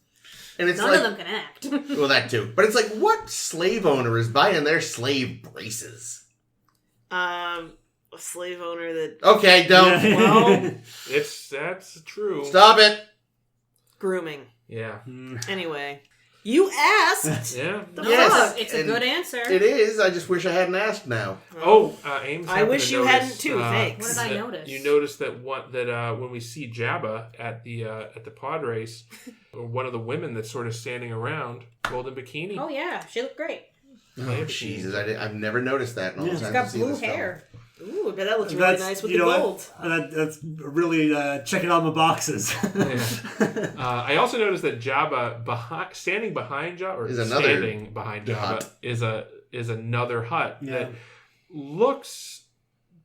And it's
None
like,
of them can act.
well, that too. But it's like, what slave owner is buying their slave braces?
A slave owner that
Okay, don't.
Yeah.
Well,
That's true.
Stop it.
grooming.
Yeah.
Anyway, you asked.
Yeah.
No,
Yes,
it's a
and
good answer.
It is. I just wish I hadn't asked now.
Ames.
I
happened
wish
to
you
notice,
hadn't too, thanks.
What did I
that
notice?
You noticed that when we see Jabba at the pod race, one of the women that's sort of standing around, golden bikini.
Oh yeah, she looked great.
Oh, Jesus. I've never noticed that in all the
Yeah.
time
She's got
I've seen
blue
this film.
hair.
Ooh, but that looks really
That's,
nice with
you
the
know
gold.
what? That's really checking all my boxes.
Yeah. I also noticed that Jabba standing behind Jabba, or
Is another
standing behind Jabba,
hut.
is another hut
Yeah.
that looks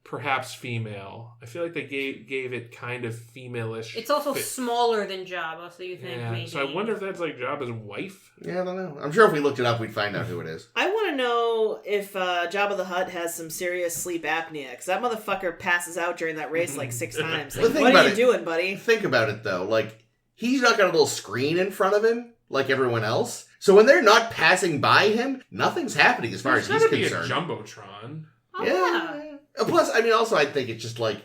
perhaps female. I feel like they gave it kind of female-ish.
It's also
fit.
smaller than Jabba, so you think
Yeah.
maybe.
So I wonder if that's like Jabba's wife.
Yeah, I don't know. I'm sure if we looked it up, we'd find out who it is.
I want to know if Jabba the Hutt has some serious sleep apnea, because that motherfucker passes out during that race like 6 times.
Well,
Like,
think
what are
about
you
it.
doing, buddy?
Think about it, though. Like, he's not got a little screen in front of him like everyone else. So when they're not passing by him, nothing's happening as far
There's
as he's
gotta be
concerned.
a jumbotron.
Oh, yeah.
Plus, I mean, also, I think it's just like,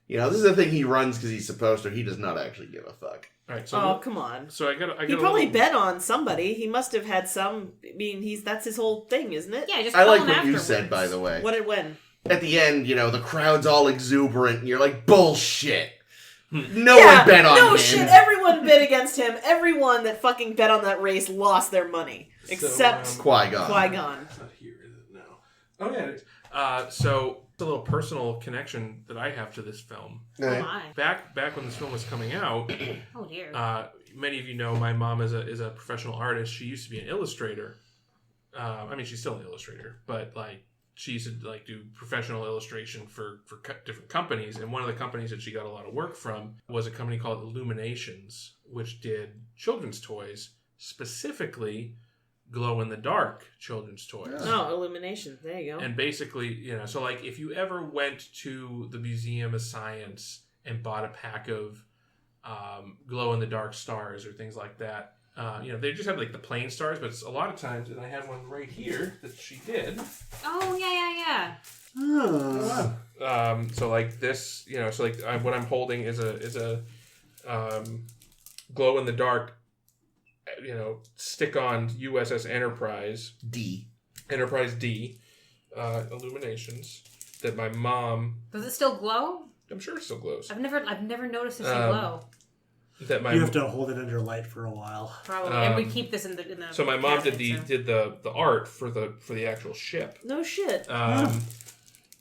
this is the thing he runs because he's supposed to. He does not actually give a fuck.
All right. So
Oh, come on.
So I got.
He probably bet on somebody. He must have had some. I mean, that's his whole thing, isn't it?
Yeah, just
I
call
like
him
what you
afterwards.
said, by the way.
What did when?
At the end, the crowd's all exuberant, and you're like, bullshit. No
Yeah,
one bet on
no
him.
shit. Everyone bet against him. Everyone that fucking bet on that race lost their money, except
Qui-Gon.
Qui-Gon.
It's not here, is it? No. Oh yeah. It is. So it's a little personal connection that I have to this film.
Oh my.
Back when this film was coming out,
Oh dear.
many of you know my mom is a professional artist. She used to be an illustrator. I mean, she's still an illustrator, but she used to do professional illustration for different companies. And one of the companies that she got a lot of work from was a company called Illuminations, which did children's toys, specifically glow-in-the-dark children's toys.
Oh, Illumination. There you go.
And basically, so if you ever went to the Museum of Science and bought a pack of glow-in-the-dark stars or things like that, they just have the plain stars, but it's a lot of times, and I have one right here that she did.
Oh yeah.
Oh.
So this, what I'm holding is a glow-in-the-dark, stick-on USS Enterprise D, Illuminations that my mom.
Does it still glow?
I'm sure it still glows.
I've never noticed this glow.
That my
You have to hold it under light for a while.
Probably, and we keep this in the.
So my mom
cabinet,
did the art for the actual ship.
No shit.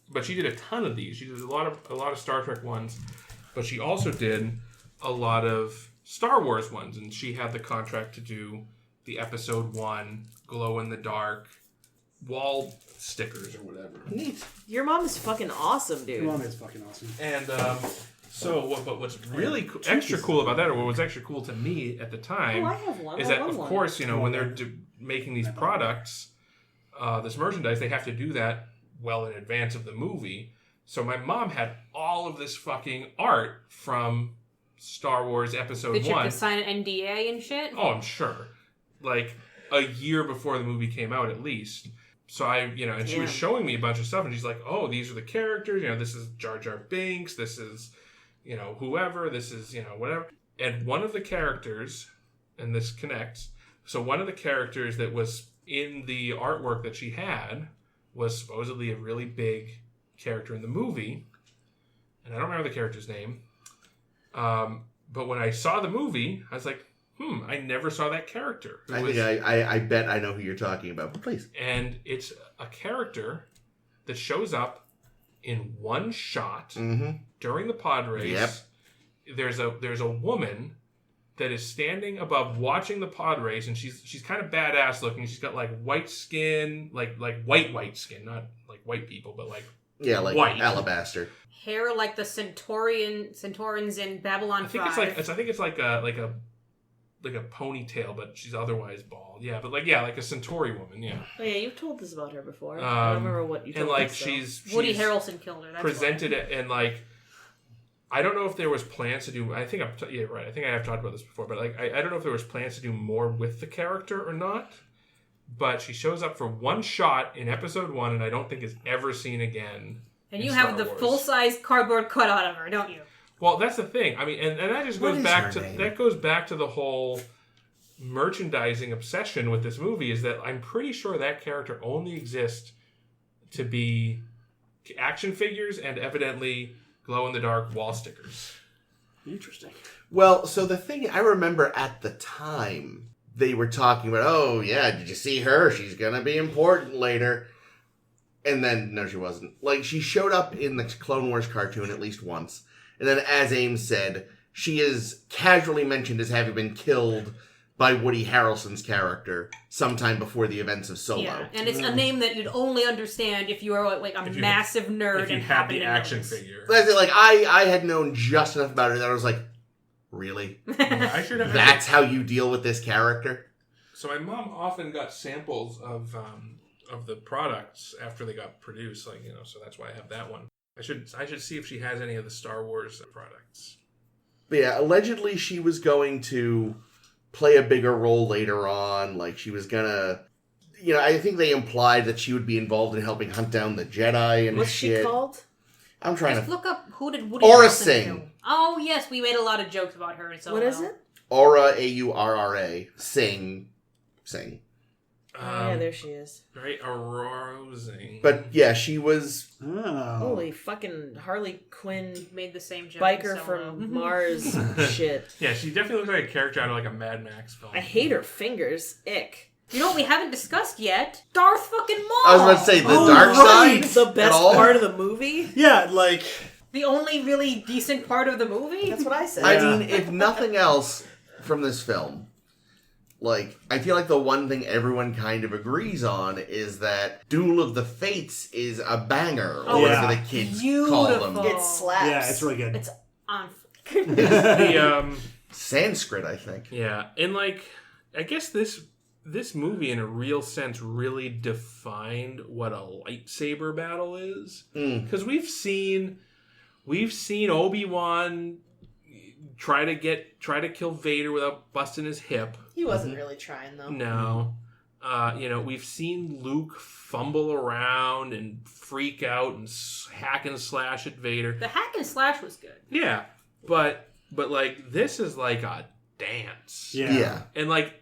But she did a ton of these. She did a lot of Star Trek ones, but she also did a lot of Star Wars ones, and she had the contract to do the Episode 1 glow in the dark wall stickers or whatever.
Neat.
Your mom is fucking awesome, dude.
Your mom is fucking awesome.
And but what's really extra cool about that, or what was extra cool to me at the time,
Oh, I have one.
is
I
that
want
of
one.
course when they're making these products, this merchandise, they have to do that well in advance of the movie. So my mom had all of this fucking art from Star Wars Episode
Did you
1.
have to sign an NDA and shit?
Oh, I'm sure. A year before the movie came out, at least. So and she was
Damn.
showing me a bunch of stuff, and she's like, "Oh, these are the characters. This is Jar Jar Binks. This is, whoever. This is, whatever." And one of the characters, and this connects. So one of the characters that was in the artwork that she had was supposedly a really big character in the movie, and I don't remember the character's name. But when I saw the movie, I was like, I never saw that character.
I bet I know who you're talking about, but please.
And it's a character that shows up in one shot during the pod race.
Yep.
There's a woman that is standing above watching the pod race, and she's kind of badass looking. She's got like white skin, like white skin, not like white people, but like white
alabaster
hair, like the centaurins in Babylon 5.
I think it's like a ponytail, but she's otherwise bald. Yeah, but like a Centauri woman. Yeah.
Oh yeah, you've told us about her before. I don't remember what you told
us. And like
us,
she's
Woody Harrelson killed her. That's
presented it, and like I don't know if there was plans to do. I think right. I think I have talked about this before, but like I don't know if there was plans to do more with the character or not. But she shows up for one shot in episode 1, and I don't think is ever seen again.
And you have the full-size cardboard cutout of her, don't you?
Well, that's the thing. I mean, and that just goes back to the whole merchandising obsession with this movie. Is that I'm pretty sure that character only exists to be action figures and evidently glow-in-the-dark wall stickers.
Interesting.
Well, so the thing I remember at the time, they were talking about, oh yeah, did you see her? She's gonna be important later. And then, no, she wasn't. Like, she showed up in the Clone Wars cartoon at least once. And then, as Ames said, she is casually mentioned as having been killed by Woody Harrelson's character sometime before the events of Solo.
Yeah, and it's a name that you'd only understand if you were like a massive nerd
if you
and
had the
to
action
know
figure.
That's it, like, I had known just enough about her that I was like, really?
Yeah, I should have.
That's how you deal with this character?
So my mom often got samples of the products after they got produced, so that's why I have that one. I should see if she has any of the Star Wars products.
But yeah, allegedly she was going to play a bigger role later on. Like, she was gonna... I think they implied that she would be involved in helping hunt down the Jedi and
What's
shit.
she called?
I'm trying
Just
to...
look up who did Woody
Aura
Harrelson
Singh.
kill. Oh, yes, we made a lot of jokes about her.
What is it?
Aura, A-U-R-R-A. Sing.
Yeah, there she is.
Very arousing.
But yeah, she was...
Oh.
Holy fucking Harley Quinn
Made the same joke.
biker from Mars shit.
Yeah, she definitely looks like a character out of like a Mad Max film.
I hate her fingers. Ick.
You know what we haven't discussed yet? Darth fucking Maul!
I was about to say, the
Oh,
dark
right.
side?
The best part of the movie?
Yeah, like...
The only really decent part of the movie?
That's what I said.
I mean, if nothing else from this film, like, I feel like the one thing everyone kind of agrees on is that Duel of the Fates is a banger, or whatever the kids call them.
Beautiful.
It slaps.
Yeah, it's really good.
It's on.
The
Sanskrit, I think.
yeah, and like I guess this movie in a real sense really defined what a lightsaber battle is, because we've seen Obi-Wan try to kill Vader without busting his hip.
He wasn't really trying, though.
No. We've seen Luke fumble around and freak out and hack and slash at Vader.
The hack and slash was good.
Yeah, but like this is like a dance.
Yeah.
And like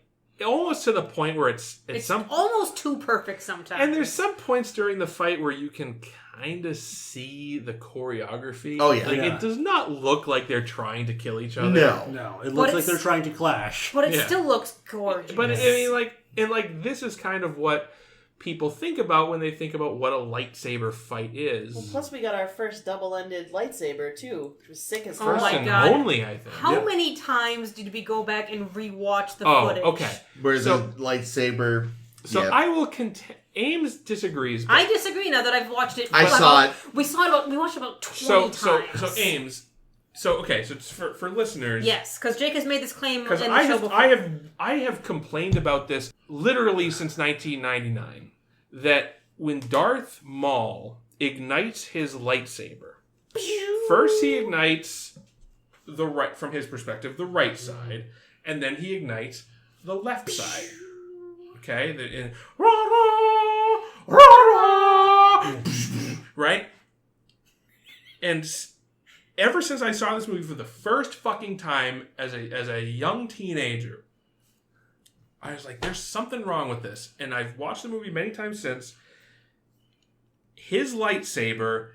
almost to the point where it's
almost too perfect sometimes.
And there's some points during the fight where you can kind of see the choreography.
Oh, yeah.
Like,
Yeah.
it does not look like they're trying to kill each other.
No, it looks like they're trying to clash.
But it
Yeah.
still looks gorgeous.
But I mean, this is kind of what people think about when they think about what a lightsaber fight is.
Well, plus we got our first double-ended lightsaber, too, which was sick as
Oh
fuck.
my
Person
God.
only, I think.
How many times did we go back and rewatch the
Oh,
footage?
okay.
Where
So-
the lightsaber...
So
yeah.
I will Ames disagrees. But
I disagree now that I've watched it.
I saw it.
We watched it about 20 times.
So Ames. So okay. So it's for listeners.
Yes, because Jake has made this claim in
Because
the show before.
I have complained about this literally since 1999. That when Darth Maul ignites his lightsaber, first he ignites the right, from his perspective, the right side, and then he ignites the left side. Okay, ever since I saw this movie for the first fucking time as a young teenager, I was like, there's something wrong with this. And I've watched the movie many times since. His lightsaber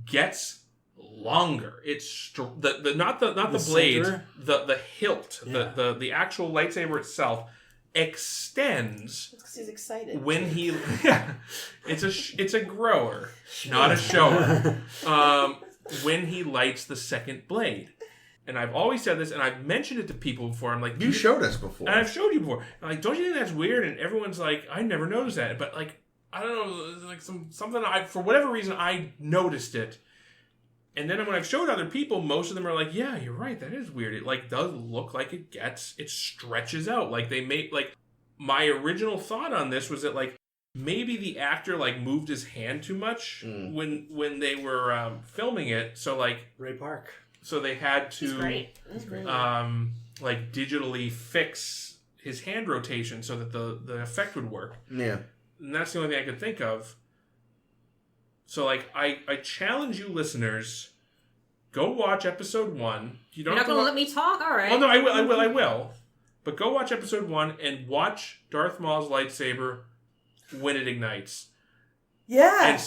gets longer. It's not the blade,
center?
the hilt,
Yeah.
the actual lightsaber itself extends
Because he's excited.
when he. It's a grower, not a shower. When he lights the second blade. And I've always said this, and I've mentioned it to people before. I'm like,
You showed us before.
and I've showed you before. I'm like, don't you think that's weird? And everyone's like, I never noticed that. But like, I don't know, it's like something for whatever reason I noticed it. And then when I've showed other people, most of them are like, yeah, you're right, that is weird. It like does look like it stretches out. Like they made like my original thought on this was that like maybe the actor like moved his hand too much when they were filming it. So like
Ray Park.
so they had
He's
to
great.
like digitally fix his hand rotation so that the effect would work.
Yeah.
And that's the only thing I could think of. So like I challenge you listeners, go watch episode 1. You don't
You're not
have
going to
to
let me talk? All right.
Oh no, I will. But go watch episode 1 and watch Darth Maul's lightsaber when it ignites.
Yeah.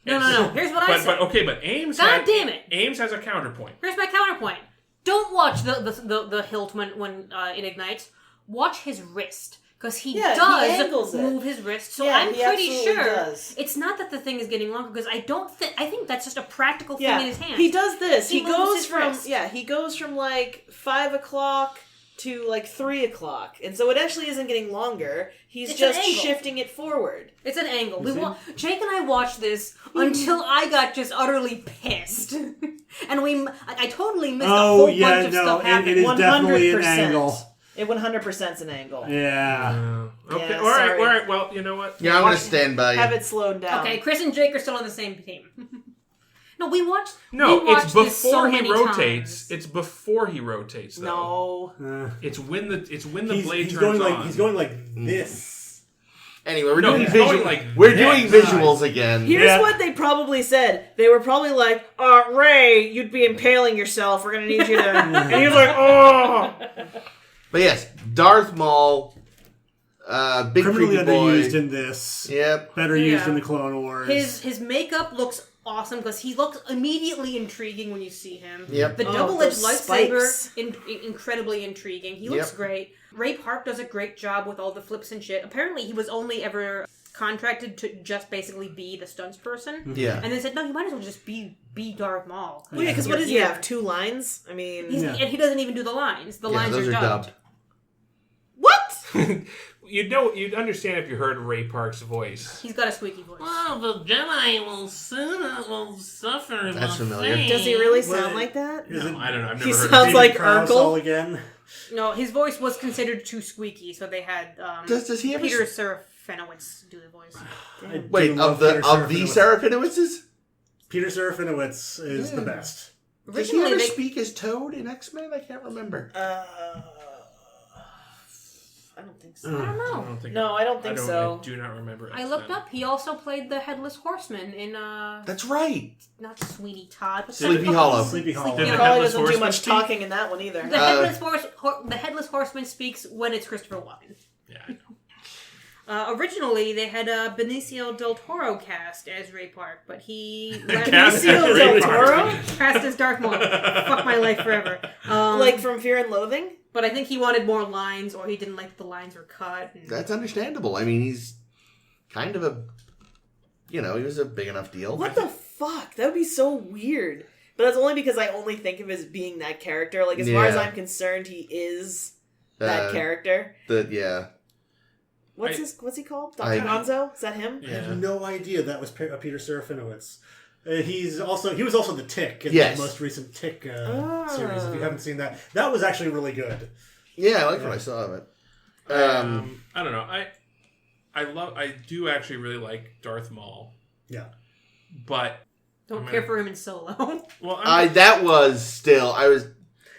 No. Here's what I said.
But Ames
God damn it.
Ames has a counterpoint.
Here's my counterpoint. Don't watch the hilt when it ignites. Watch his wrist. Because he
angles
does
it.
move his wrist. So
Yeah,
I'm
he
pretty
absolutely
sure
does.
it's not that the thing is getting longer. Because I think that's just a practical thing
Yeah,
in his hand.
he does this.
He
He
moves
goes
his
from
wrist.
he goes from like 5 o'clock to like 3 o'clock, and so it actually isn't getting longer. He's
It's
just
an angle.
shifting it forward.
It's an angle.
it?
Jake and I watched this until I got just utterly pissed. And I totally missed a whole bunch of stuff happening.
it is definitely an
100%.
angle.
It 100%'s an angle.
Yeah.
Okay,
Yeah,
all right,
sorry.
all right. Well, you know what?
Yeah, I'm going to stand by you.
Have it slowed down.
Okay, Chris and Jake are still on the same team. No, we watched.
No,
we watched
it's
this so
before he
many
rotates.
times.
It's before he rotates, though.
No.
It's when the blade
He's
turns
going
on.
like he's going like this.
Anyway, we're
No,
doing
he's
visual.
going like
we're
this.
doing visuals again.
Here's
Yeah.
what they probably said. They were probably like, Ray, you'd be impaling yourself. We're going to need you to... and he was like, oh!
But yes, Darth Maul, big
Criminally
creepy boy.
underused in this.
Yep.
Better used
Yeah.
in the Clone Wars.
His makeup looks awesome because he looks immediately intriguing when you see him.
Yep.
The
Oh,
double-edged
those
lightsaber,
spikes.
incredibly intriguing. He looks
Yep.
great. Ray Park does a great job with all the flips and shit. Apparently, he was only ever contracted to just basically be the stunts person.
Yeah.
And they said, no, you might as well just be Darth Maul.
Well, yeah, because what does he have? 2 lines? I mean...
Yeah.
And he doesn't even do the lines. The
Yeah,
lines
those
are
are
dubbed.
dubbed.
What?
You'd understand if you heard Ray Park's voice.
He's got a squeaky voice.
Well, the Jedi will suffer.
That's
the
familiar.
fate.
Does he really
Well,
sound like that?
Is it
No, I don't know. I've
He
never heard
sounds
of
like
David Krause
Urkel?
all again?
No, his voice was considered too squeaky, so they had
Does he ever...
Peter Serafinowicz do the voice.
I
Wait,
do
of
love
the
Peter
Serafinowitzes?
Peter Serafinowicz is the best.
Does he
Originally,
ever
they,
speak as Toad in X-Men? I can't remember.
I don't think so.
I don't
I
know.
don't think.
No, I don't think so.
I do not remember.
I looked
X-Men.
up. He also played the Headless Horseman in
That's right.
not Sweeney Todd, but
Sleepy
fucking-
Hollow.
Sleepy Hollow.
Did
He
the
probably
Headless
doesn't do
Horseman
much
speak?
talking in that one either.
The Headless Horseman speaks when it's Christopher Walken.
Yeah, I know.
Originally, they had Benicio del Toro cast as Ray Park, but he
Cast
left
as
Benicio
Ray
del
Park.
Toro?
cast as Darth Maul. Fuck my life forever.
Like from Fear and Loathing?
But I think he wanted more lines, or he didn't like the lines were cut. And...
That's understandable. I mean, he's kind of a... he was a big enough deal.
What the fuck? That would be so weird. But that's only because I only think of him as being that character. Like, as far as
Yeah.
I'm concerned, he is that
Uh,
character.
Yeah.
What's he called?
I-
Dr. Gonzo? Is that him?
I
Yeah.
have no idea that was Peter Serafinowicz. He was also the Tick in
Yes.
the most recent Tick
Ah.
series. If you haven't seen that, that was actually really good.
Yeah, I liked what I saw of it.
I don't know. I do actually really like Darth Maul,
Yeah,
but
Don't care for him in Solo.
well,
that was still...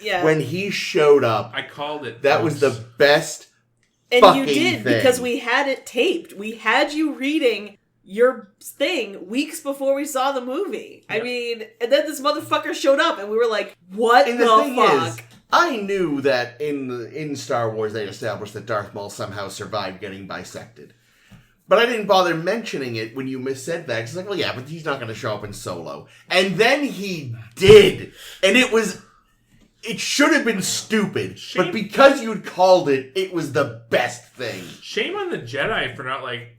Yeah.
When he showed up,
I called it.
that was the best
and
fucking
you did,
thing.
because we had it taped. We had you reading your thing weeks before we saw the movie.
Yep.
I mean, and then this motherfucker showed up and we were like, what
And
the
thing
fuck?
is, I knew that in Star Wars they established that Darth Maul somehow survived getting bisected. But I didn't bother mentioning it when you said that. It's like, well, yeah, but he's not going to show up in Solo. And then he did. And it should have been stupid.
Shame.
But because you'd called it, it was the best thing.
Shame on the Jedi for not, like,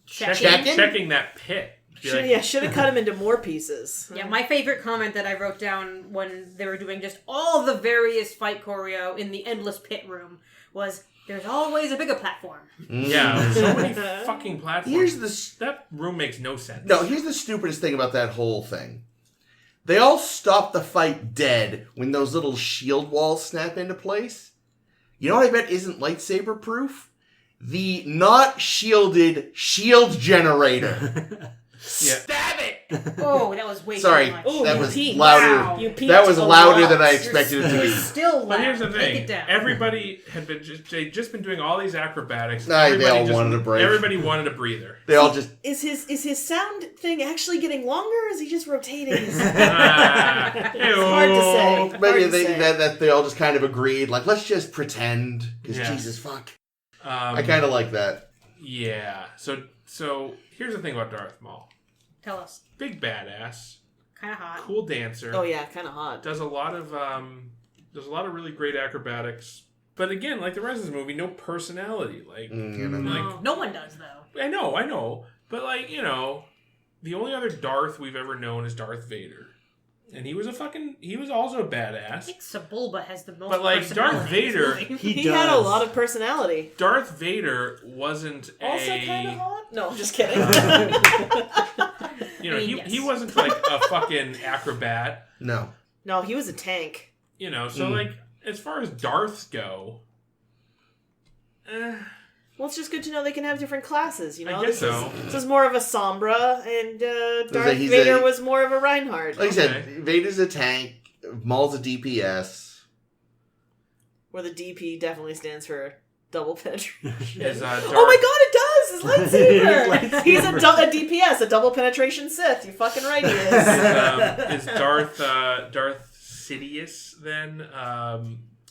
Checking?
checking that pit. Be like,
Should have cut him into more pieces.
Yeah, my favorite comment that I wrote down when they were doing just all the various fight choreo in the endless pit room was, there's always a bigger platform.
Yeah, so many fucking platforms.
That
room makes no sense.
No, here's the stupidest thing about that whole thing. They all stop the fight dead when those little shield walls snap into place. You know what I bet isn't lightsaber proof? The not shielded shield generator. Stab it!
Oh, that was way
Sorry,
too much.
Ooh,
that
you
was
peaked.
louder.
Wow.
You peaked
That was
a
louder
lot.
than I expected it to
You're
be.
still loud.
But here's the
Take
thing:
it down.
everybody had been they'd just been doing all these acrobatics.
They
Everybody
all
just-
wanted a break.
Everybody wanted a breather.
They all just...
Is his sound thing actually getting longer, or is he just rotating his...
Ah,
It's hard to say.
Maybe
Hard to say.
that they all just kind of agreed, like, let's just pretend. Because
Yeah.
Jesus, fuck.
Um,
I kind of like that.
Yeah. So here's the thing about Darth Maul:
Tell us.
big badass,
Kind of hot.
cool dancer.
Oh yeah, kind of hot.
Does a lot of really great acrobatics. But again, like the rest of the movie, no personality. Like
You know.
like
No one does, though.
I know. But like, the only other Darth we've ever known is Darth Vader. And he was also a
I
badass.
think Sebulba has the most
But, like,
personality
Darth
in this
Vader-
movie.
He
does.
had a lot of personality.
Darth Vader wasn't
Also kind of
a
hot? No, I'm just kidding.
you know,
I mean,
he
yes.
he wasn't like a fucking acrobat.
No.
No, he was a tank.
You know, so like as far as Darths go,
Well, it's just good to know they can have different classes, you know?
I guess so.
This is more of a Sombra, and Darth
he's
Vader was more of a Reinhardt.
Like I said,
Okay.
Vader's a tank, Maul's a DPS.
Where the DP definitely stands for double penetration.
is Darth,
Oh my god, it does! His lightsaber!
His lightsaber.
He's a DPS, a double penetration Sith. You're fucking right, he is.
is Darth Sidious then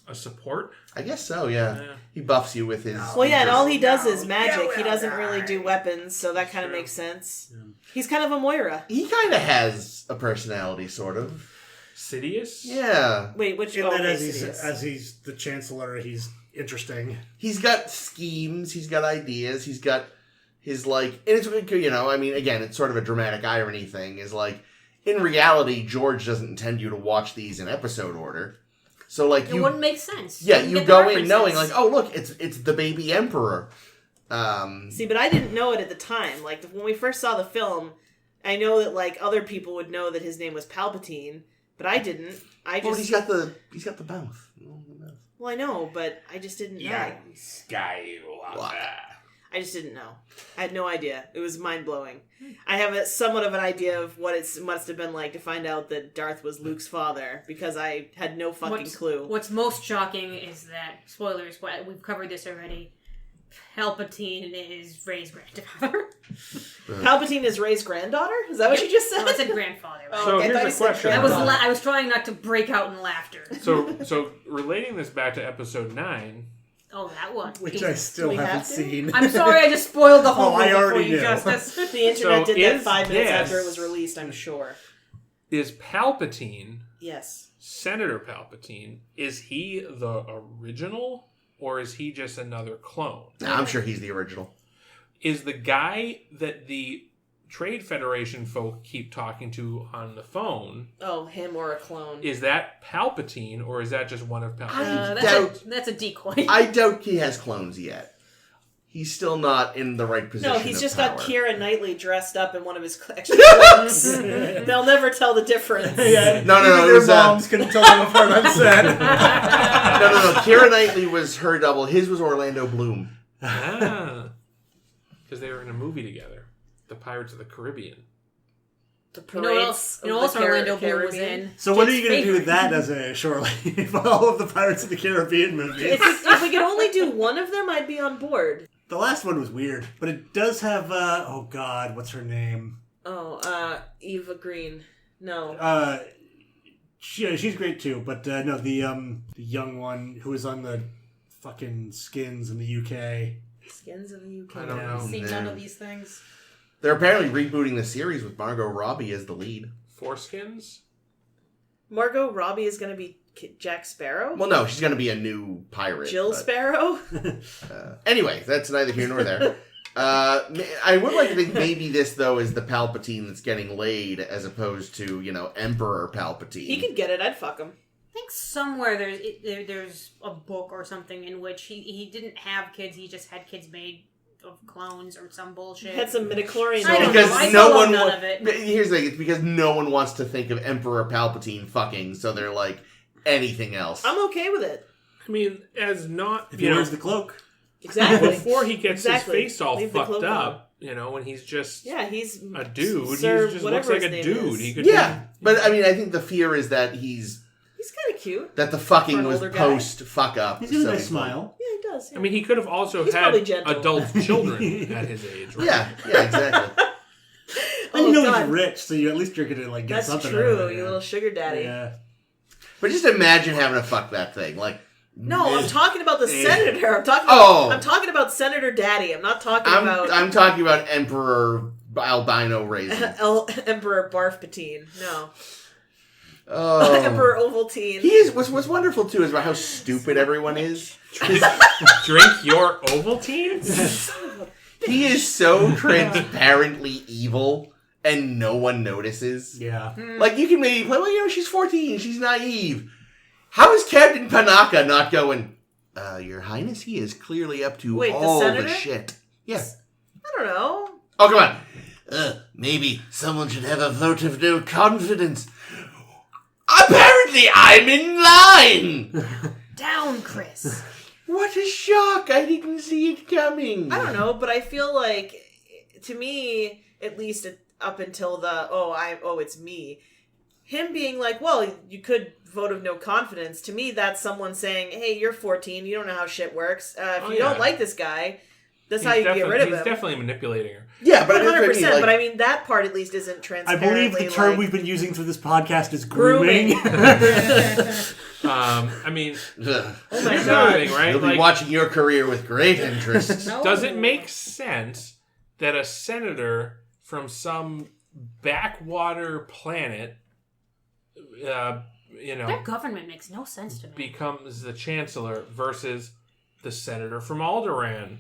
a support?
I guess so, yeah.
Yeah.
He buffs you with his...
Well, yeah, and all he does is
No,
magic.
yeah,
He doesn't
well,
really do
right.
weapons, so that kind of
True.
makes sense. He's kind of a Moira.
He kind of has a personality, sort of.
Sidious?
Yeah.
Wait, which...
And
oh,
then
okay,
as
Sidious.
he's the Chancellor, he's interesting.
He's got schemes, he's got ideas, he's got his, like... And it's, I mean, again, it's sort of a dramatic irony thing, is like, in reality, George doesn't intend you to watch these in episode order. So, like,
It
you...
wouldn't make sense.
Yeah,
wouldn't
you
get the
go in
references.
knowing, like, oh, look, it's the baby emperor.
See, but I didn't know it at the time. Like, when we first saw the film, I know that, like, other people would know that his name was Palpatine, but I didn't. I
Well,
just...
he's got the mouth.
Well, I know, but I just didn't know.
Skywalker.
I just didn't know. I had no idea. It was mind-blowing. I have somewhat of an idea of what it must have been like to find out that Darth was Luke's father, because I had no fucking clue.
What's most shocking is that, spoilers, we've covered this already, Palpatine is Rey's grandfather.
Palpatine is Rey's granddaughter? Is that what you just said?
No, I said grandfather. Right?
So
okay, I
here's
thought
the
you said
question.
grandfather.
I was trying not to break out in laughter.
So relating this back to episode 9,
Oh, that one.
Which
Jesus.
I still
Do we
haven't
have to?
seen.
I'm sorry, I just spoiled the whole
Oh, I
movie for
already
you,
knew.
Justice.
The internet
So
did that
is
5 minutes
this-
after it was released, I'm sure.
is Palpatine,
Yes.
Senator Palpatine, is he the original or is he just another clone?
I'm sure he's the original.
Is the guy that the Trade Federation folk keep talking to on the phone,
Oh, him or a clone.
is that Palpatine or is that just one of Palpatine's?
That's a decoy.
I doubt he has clones yet. He's still not in the right position.
No, he's
of
just
power.
got Keira Knightley dressed up in one of his extra clothes. They'll never tell the difference.
Yeah,
No,
even
it
their
was,
moms couldn't tell them apart on set.
No. Keira Knightley was her double. His was Orlando Bloom.
Ah. Because they were in a movie together. The Pirates of the Caribbean.
The
You know what else? You know what else Orlando Bloom was in?
So when are
Jake's
you going to do
favorite.
that as a short leave? All of the Pirates of the Caribbean movies.
If we could only do one of them, I'd be on board.
The last one was weird, but it does have, oh god, what's her name?
Oh, Eva Green. No.
She's great too, but no, the young one who was on the fucking Skins in the UK.
Skins of the UK.
I don't know.
See none of these things.
They're apparently rebooting the series with Margot Robbie as the lead.
Foreskins?
Margot Robbie is going to be Jack Sparrow?
Well, no, she's going to be a new pirate.
Jill
but,
Sparrow?
anyway, that's neither here nor there. I would like to think maybe this, though, is the Palpatine that's getting laid as opposed to, Emperor Palpatine.
He could get it. I'd fuck him.
I think somewhere there's a book or something in which he didn't have kids, he just had kids made of clones or some bullshit.
Had some midichlorian.
I don't
because
know. I
no
follow
one
none of it.
Here's the thing, it's because no one wants to think of Emperor Palpatine fucking, so they're like, anything else.
I'm okay with it.
I mean, as not...
If he wears the cloak.
Exactly.
Before he gets
Exactly.
his face all
Leave the
fucked
cloak
up, when he's just
Yeah, he's
a dude,
Sir,
he just
whatever
looks like
his
a
name
dude.
is.
He could
Yeah, but I mean, I think the fear is that
He's kind of cute.
that the fucking
For an
was
older guy.
post fuck up.
He's got a
so
nice
he's-
smile.
Yeah, he does. Yeah.
I mean, he could have also
He's
had
probably gentle.
adult children at his age, right?
Yeah, exactly.
And
Oh, God.
he's rich, so at least you're gonna get
That's
something
true.
out of it.
You little sugar daddy.
Yeah.
But just imagine having to fuck that thing. Like,
No, I'm talking about the
Eh.
senator.
Oh.
I'm talking about Senator Daddy. I'm not talking about
I'm talking about Emperor Albino Raisin.
Emperor Barf-Patine. No.
Oh.
Emperor Ovaltine.
He is. What's wonderful too is about how stupid everyone is.
Drink your Ovaltine?
He is so transparently evil, and no one notices.
Yeah.
Like you can maybe play. Well, she's 14. She's naive. How is Captain Panaka not going? Your Highness, he is clearly up to
Wait, the
all the
senator?
shit. Yeah.
I don't know.
Oh, come on. Maybe someone should have a vote of no confidence. Apparently, I'm in line.
Down, Chris.
What a shock! I didn't see it coming.
I don't know, but I feel like, to me, at least up until the it's me, him being like, well, you could vote of no confidence. To me, that's someone saying, hey, you're 14, you don't know how shit works. If you don't like this guy, that's how you get rid of him.
He's definitely manipulating her.
Yeah, but
100%. But I mean, that part at least isn't
I
transparently.
believe the term
like,
we've been using through this podcast is grooming.
I mean,
Ugh.
oh my
here's
god.
the thing, right?
You'll be
Like,
watching your career with great interest.
does it make sense that a senator from some backwater planet,
Their government makes no sense to me.
becomes the chancellor versus the senator from Alderaan?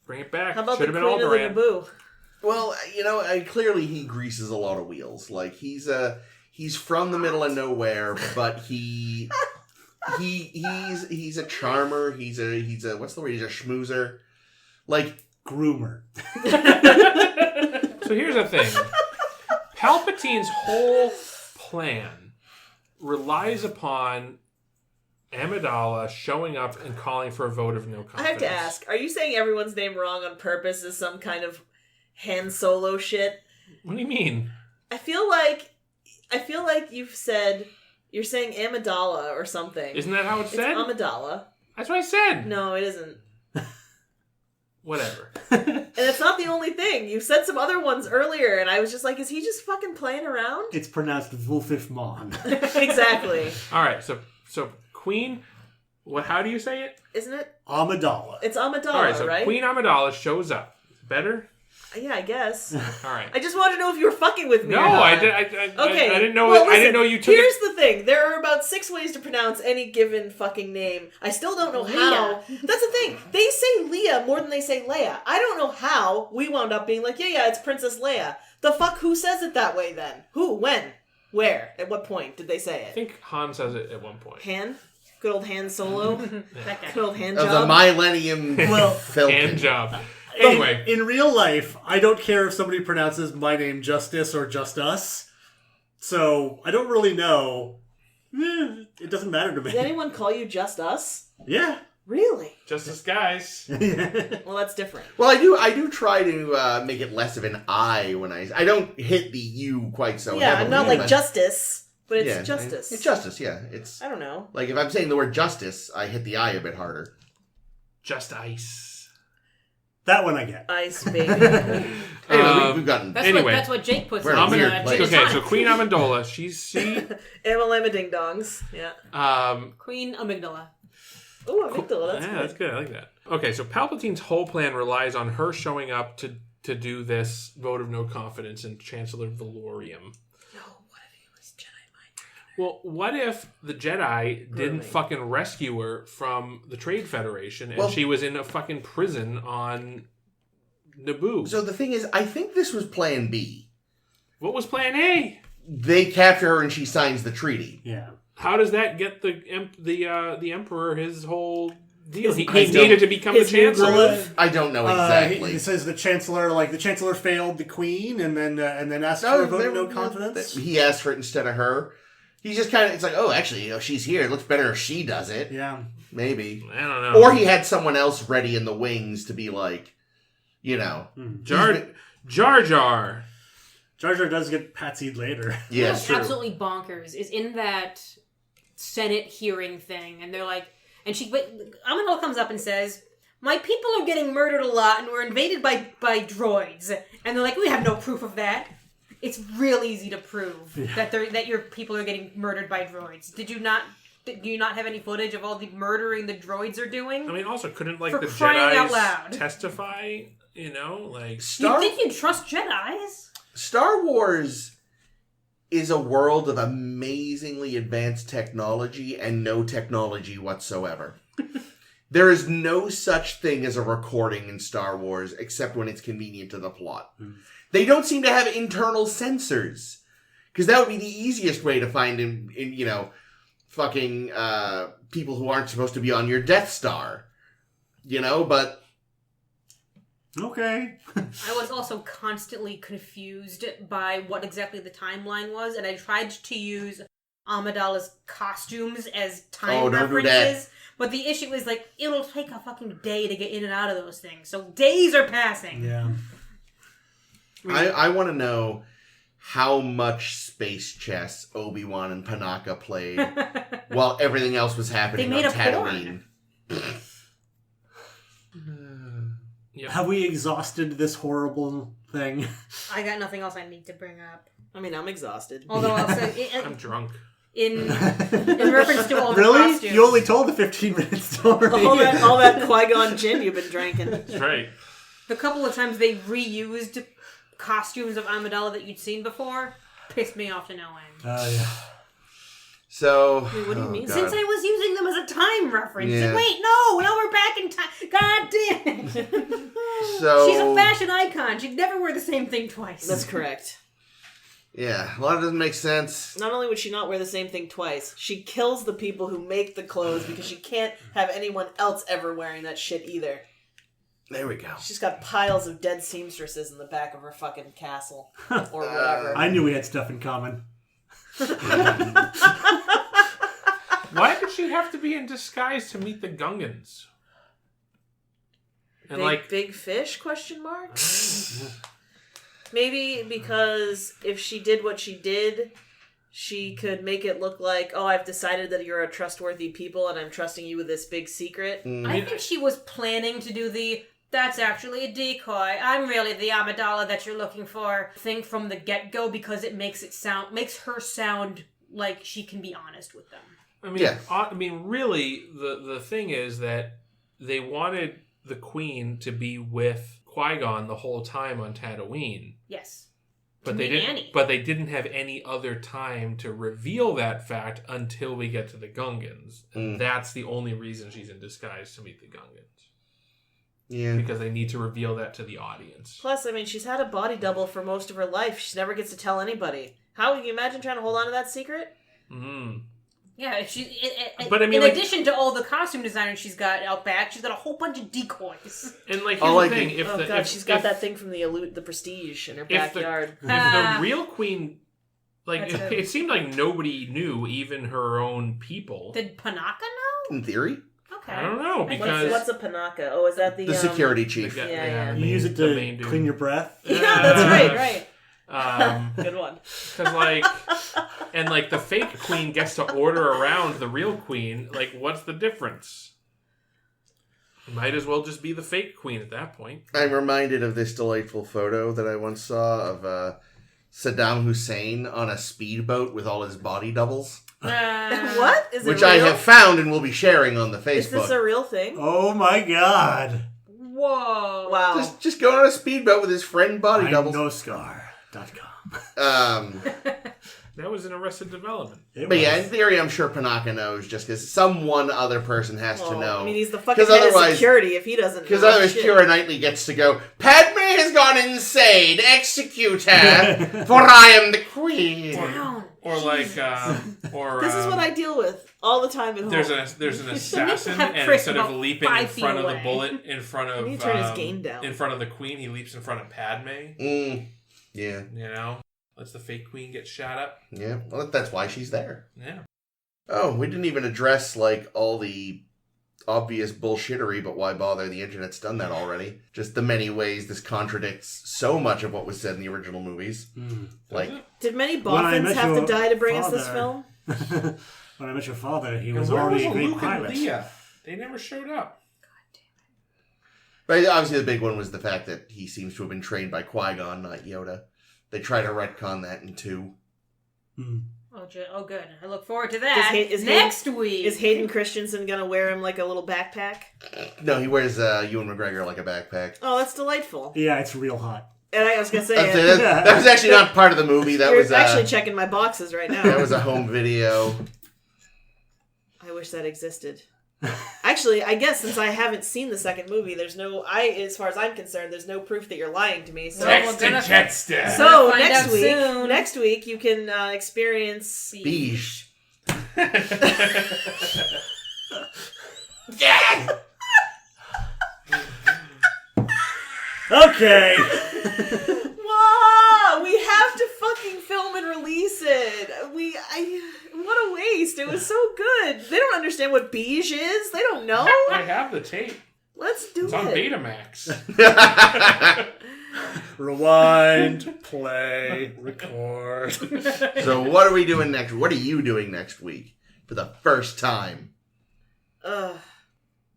Bring it back.
How about
Should
the
have been
Queen of the
Alderaan.
Naboo?
Well, clearly he greases a lot of wheels. Like he's from the middle of nowhere, but he's a charmer. He's a what's the word? He's a schmoozer. Like
Groomer.
So here's the thing. Palpatine's whole plan relies upon Amidala showing up and calling for a vote of no confidence.
I have to ask, are you saying everyone's name wrong on purpose as some kind of Han Solo shit?
What do you mean?
I feel like you're saying Amidala or something.
Isn't that how it's
It's
said?
Amidala.
That's what I said.
No, it isn't.
Whatever.
And it's not the only thing. You said some other ones earlier, and I was just like, is he just fucking playing around?
It's pronounced Wolfif Mon.
Exactly.
All right. So Queen. What? How do you say it?
Isn't it?
Amidala.
It's Amidala,
All right. So
right?
Queen Amidala shows up. Better.
Yeah, I guess.
All right.
I just wanted to know if you were fucking with me
No,
or not.
I did. I didn't know.
Well,
I didn't
listen,
know you took
Here's
it.
the thing: there are about 6 ways to pronounce any given fucking name. I still don't know how. That's the thing. They say Leia more than they say Leia. I don't know how we wound up being like, yeah, it's Princess Leia. The fuck? Who says it that way then? Who? When? Where? At what point did they say
I
it?
think Han says it at one point.
Han? Good old Han Solo.
That guy.
Good old hand
of
job.
the Millennium
Well,
Falcon.
Hand job. Anyway,
in real life, I don't care if somebody pronounces my name Justice or Just Us. So, I don't really know. It doesn't matter to
Did
me.
anyone call you Just Us?
Yeah.
Really?
Justice guys.
Well, that's different.
Well, I do try to make it less of an I when I don't hit the U quite so
Yeah,
heavily.
not like
but-
Justice, but it's
yeah,
Justice.
It's justice, yeah. It's
I don't know.
like if I'm saying the word justice, I hit the I a bit harder.
Just ice.
That one I get.
Ice baby.
Anyway, we've gotten...
That's what Jake puts
We're
on
in a weird
Jedi
place.
Okay,
Knight.
so Queen Amidala, she
Amalama Ding Dongs. Yeah.
Queen Amygdala.
Ooh, amygdala. That's
yeah,
good.
that's good. I like that. Okay, so Palpatine's whole plan relies on her showing up to do this vote of no confidence in Chancellor Valorium.
No, what if he was Jedi Mind?
Well, what if the Jedi didn't fucking rescue her from the Trade Federation and she was in a fucking prison on Naboo?
So the thing is, I think this was Plan B.
What was Plan A?
They capture her and she signs the treaty.
Yeah.
How does that get the Emperor his whole deal? He
I don't-
needed to become the
his new
Chancellor.
groove.
I don't know exactly.
It says the Chancellor failed the Queen and then asked for a vote of no confidence.
He asked for it instead of her. He's just kind of, it's like, oh, actually, she's here. It looks better if she does it.
Yeah.
Maybe.
I don't know.
Or he had someone else ready in the wings to be like, you know.
Jar Jar.
Jar Jar does get patsied later.
Yeah,
What's
true.
absolutely bonkers is in that Senate hearing thing, and they're like, Amidala comes up and says, "My people are getting murdered a lot, and we're invaded by droids," and they're like, "We have no proof of that." It's real easy to prove that your people are getting murdered by droids. Do you not have any footage of all the murdering the droids are doing?
I mean, also, couldn't
For
the
crying out
Jedis
loud.
testify? You know, like
You'd think you'd trust Jedis.
Star Wars is a world of amazingly advanced technology and no technology whatsoever. There is no such thing as a recording in Star Wars except when it's convenient to the plot. They don't seem to have internal sensors. Because that would be the easiest way to find in fucking people who aren't supposed to be on your Death Star. But...
Okay.
I was also constantly confused by what exactly the timeline was, and I tried to use Amidala's costumes as time
don't do
references. But the issue is, it'll take a fucking day to get in and out of those things. So days are passing.
Yeah.
I want to know how much space chess Obi-Wan and Panaka played while everything else was happening
They made
on
a
Tatooine.
Yep.
Have we exhausted this horrible thing?
I got nothing else I need to bring up.
I mean, I'm exhausted.
Although I'll say,
I'm drunk.
in reference to all the
Really?
costumes.
You only told the 15-minute story.
all that Qui-Gon Jinn you've been drinking.
That's right.
The couple of times they reused costumes of Amidala that you'd seen before pissed me off to no end.
Yeah.
So...
Wait, what do you mean?
God.
Since I was using them as a time reference.
Yeah.
Wait, no, now we're back in time. God damn it.
So...
She's a fashion icon. She'd never wear the same thing twice.
That's correct.
Yeah, a lot of it doesn't make sense.
Not only would she not wear the same thing twice, she kills the people who make the clothes because she can't have anyone else ever wearing that shit either.
There we go.
She's got piles of dead seamstresses in the back of her fucking castle. Or whatever.
I knew we had stuff in common.
Why did she have to be in disguise to meet the Gungans? And
Big fish, question mark? Maybe because if she did what she did, she could make it look like, oh, I've decided that you're a trustworthy people and I'm trusting you with this big secret.
I think she was planning to do that's actually a decoy. I'm really the Amidala that you're looking for thing from the get-go because it makes her sound like she can be honest with them.
I mean, really, the thing is that they wanted the Queen to be with Qui-Gon the whole time on Tatooine.
Yes.
But they didn't have any other time to reveal that fact until we get to the Gungans. And that's the only reason she's in disguise, to meet the Gungans.
Yeah.
Because they need to reveal that to the audience.
Plus, I mean, she's had a body double for most of her life. She never gets to tell anybody. How can you imagine trying to hold on to that secret?
Yeah, in addition to all the costume designers she's got out back, she's got a whole bunch of decoys.
And here's the thing:
she's got that thing from the Prestige in her backyard.
If the real Queen, it seemed like nobody knew, even her own people.
Did Panaka know?
In theory.
Okay.
I don't know because
what's a Panaka? Oh, is that the
security chief?
Yeah.
You use it to clean your breath?
Yeah, that's right. Good one.
Because the fake queen gets to order around the real queen. What's the difference? Might as well just be the fake queen at that point.
I'm reminded of this delightful photo that I once saw of Saddam Hussein on a speedboat with all his body doubles.
What? Is it
Which
real?
I have found and will be sharing on the Facebook.
Is this a real thing?
Oh my god.
Whoa.
Wow.
Just going on a speedboat with his friend body
I'm
doubles.
noscar.com.
That was in Arrested Development.
But yeah, in theory, I'm sure Panaka knows just because some one other person has to know.
I mean, he's the fucking
'Cause
head of
otherwise-
security if he doesn't know.
Because otherwise,
shit.
Keira Knightley gets to go, Padme has gone insane! Execute her! For I am the queen!
Down.
Or like, or
This is what I deal with all the time at home.
there's an assassin,
have
and
Chris
instead of
about
leaping
5
in front
feet
of the
away.
bullet, in front of
need to turn his game down.
in front of the queen, he leaps in front of Padme.
Yeah.
You know, lets the fake queen get shot up.
Yeah. Well, that's why she's there.
Yeah.
Oh, we didn't even address, like, all the obvious bullshittery, but why bother? The internet's done that already. Just the many ways this contradicts so much of what was said in the original movies. Like,
Did many
When I
Boffins
Met
have to
Your
die to bring us this
Father-
film?
When I met your father, he
And
was
where
already
was
a great
Luke
pilot.
and Leia? They never showed up.
but obviously the big one was the fact that he seems to have been trained by Qui-Gon, not Yoda. They try to retcon that in 2.
Oh, good. I look forward to that
Is
next week.
Is Hayden Christensen gonna wear him like a little backpack?
No, he wears Ewan McGregor like a backpack.
Oh, that's delightful.
Yeah, it's real hot.
And I was gonna say,
That was actually not part of the movie. That
you're
was
actually checking my boxes right now.
that was a home video.
I wish that existed. Actually, I guess since I haven't seen the second movie, as far as I'm concerned, there's no proof that you're lying to me. So,
Well,
Text and
gonna-
Jetster.
so
find
next
out
week,
soon.
next week you can experience.
Beige.
Okay.
Wow, we have to fucking film and release it. What a waste. It was so good. They don't understand what beige is. They don't know.
I have the tape.
Let's do
It's
it.
on Betamax.
Rewind, play, record.
So what are we doing next? What are you doing next week for the first time?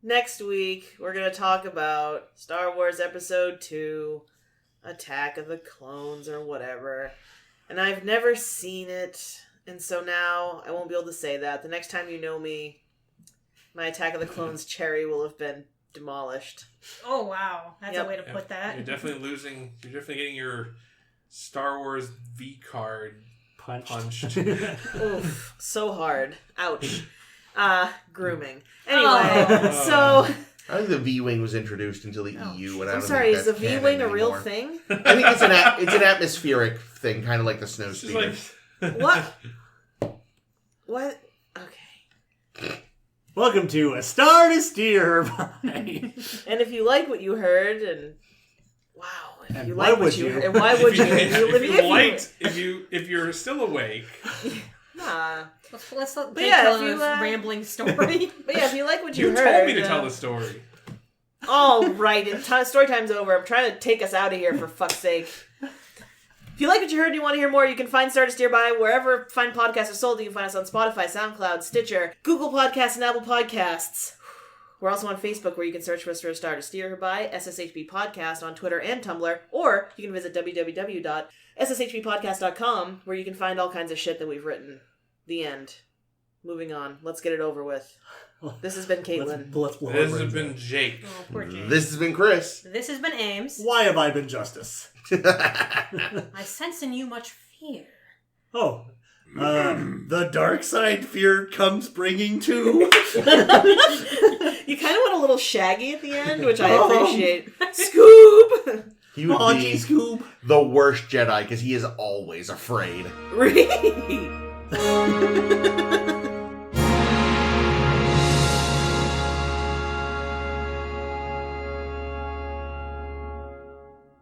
Next week, we're going to talk about Star Wars Episode 2, Attack of the Clones, or whatever. And I've never seen it, and so now I won't be able to say that. The next time you know me, my Attack of the Clones cherry will have been demolished.
Oh, wow. That's
Yep.
a way to put that.
You're definitely getting your Star Wars V card punched.
Oof, so hard. Ouch. Grooming. Anyway,
Oh.
so...
I think the V-Wing was introduced into the EU, and I
I'm
don't
sorry,
think
is the
that's canon
V-Wing a real
anymore.
thing?
I think it's an atmospheric thing, kind of like the snow
It's
speeder.
like
What? What? Okay.
Welcome to A Star to Steer by...
And if you like what you heard, and wow, if
And
you
why
like what
would
you
you?
heard, and why would you?
if you're still awake,
Nah.
Let's let
But
Jake
yeah,
tell
if you,
his
But
rambling story.
yeah, if you like what you,
you
heard,
told me to tell the story.
All right, story time's over. I'm trying to take us out of here for fuck's sake. If you like what you heard and you want to hear more, you can find Star to Steer By wherever fine podcasts are sold. You can find us on Spotify, SoundCloud, Stitcher, Google Podcasts, and Apple Podcasts. We're also on Facebook, where you can search for a Star to Steer By, SSHB Podcast, on Twitter and Tumblr, or you can visit www.sshbpodcast.com, where you can find all kinds of shit that we've written. The end. Moving on. Let's get it over with. This has been Caitlin.
Let's blow
This
our
has
brains
been
out.
Jake.
Oh, poor Jake.
This has been Chris.
This has been Ames.
Why have I been justice?
I sense in you much fear.
Oh. The dark side fear comes bringing to.
You kind of went a little shaggy at the end, which I appreciate. Scoob!
He would
Oh,
be
gee, Scoob.
the worst Jedi because he is always afraid.
Really?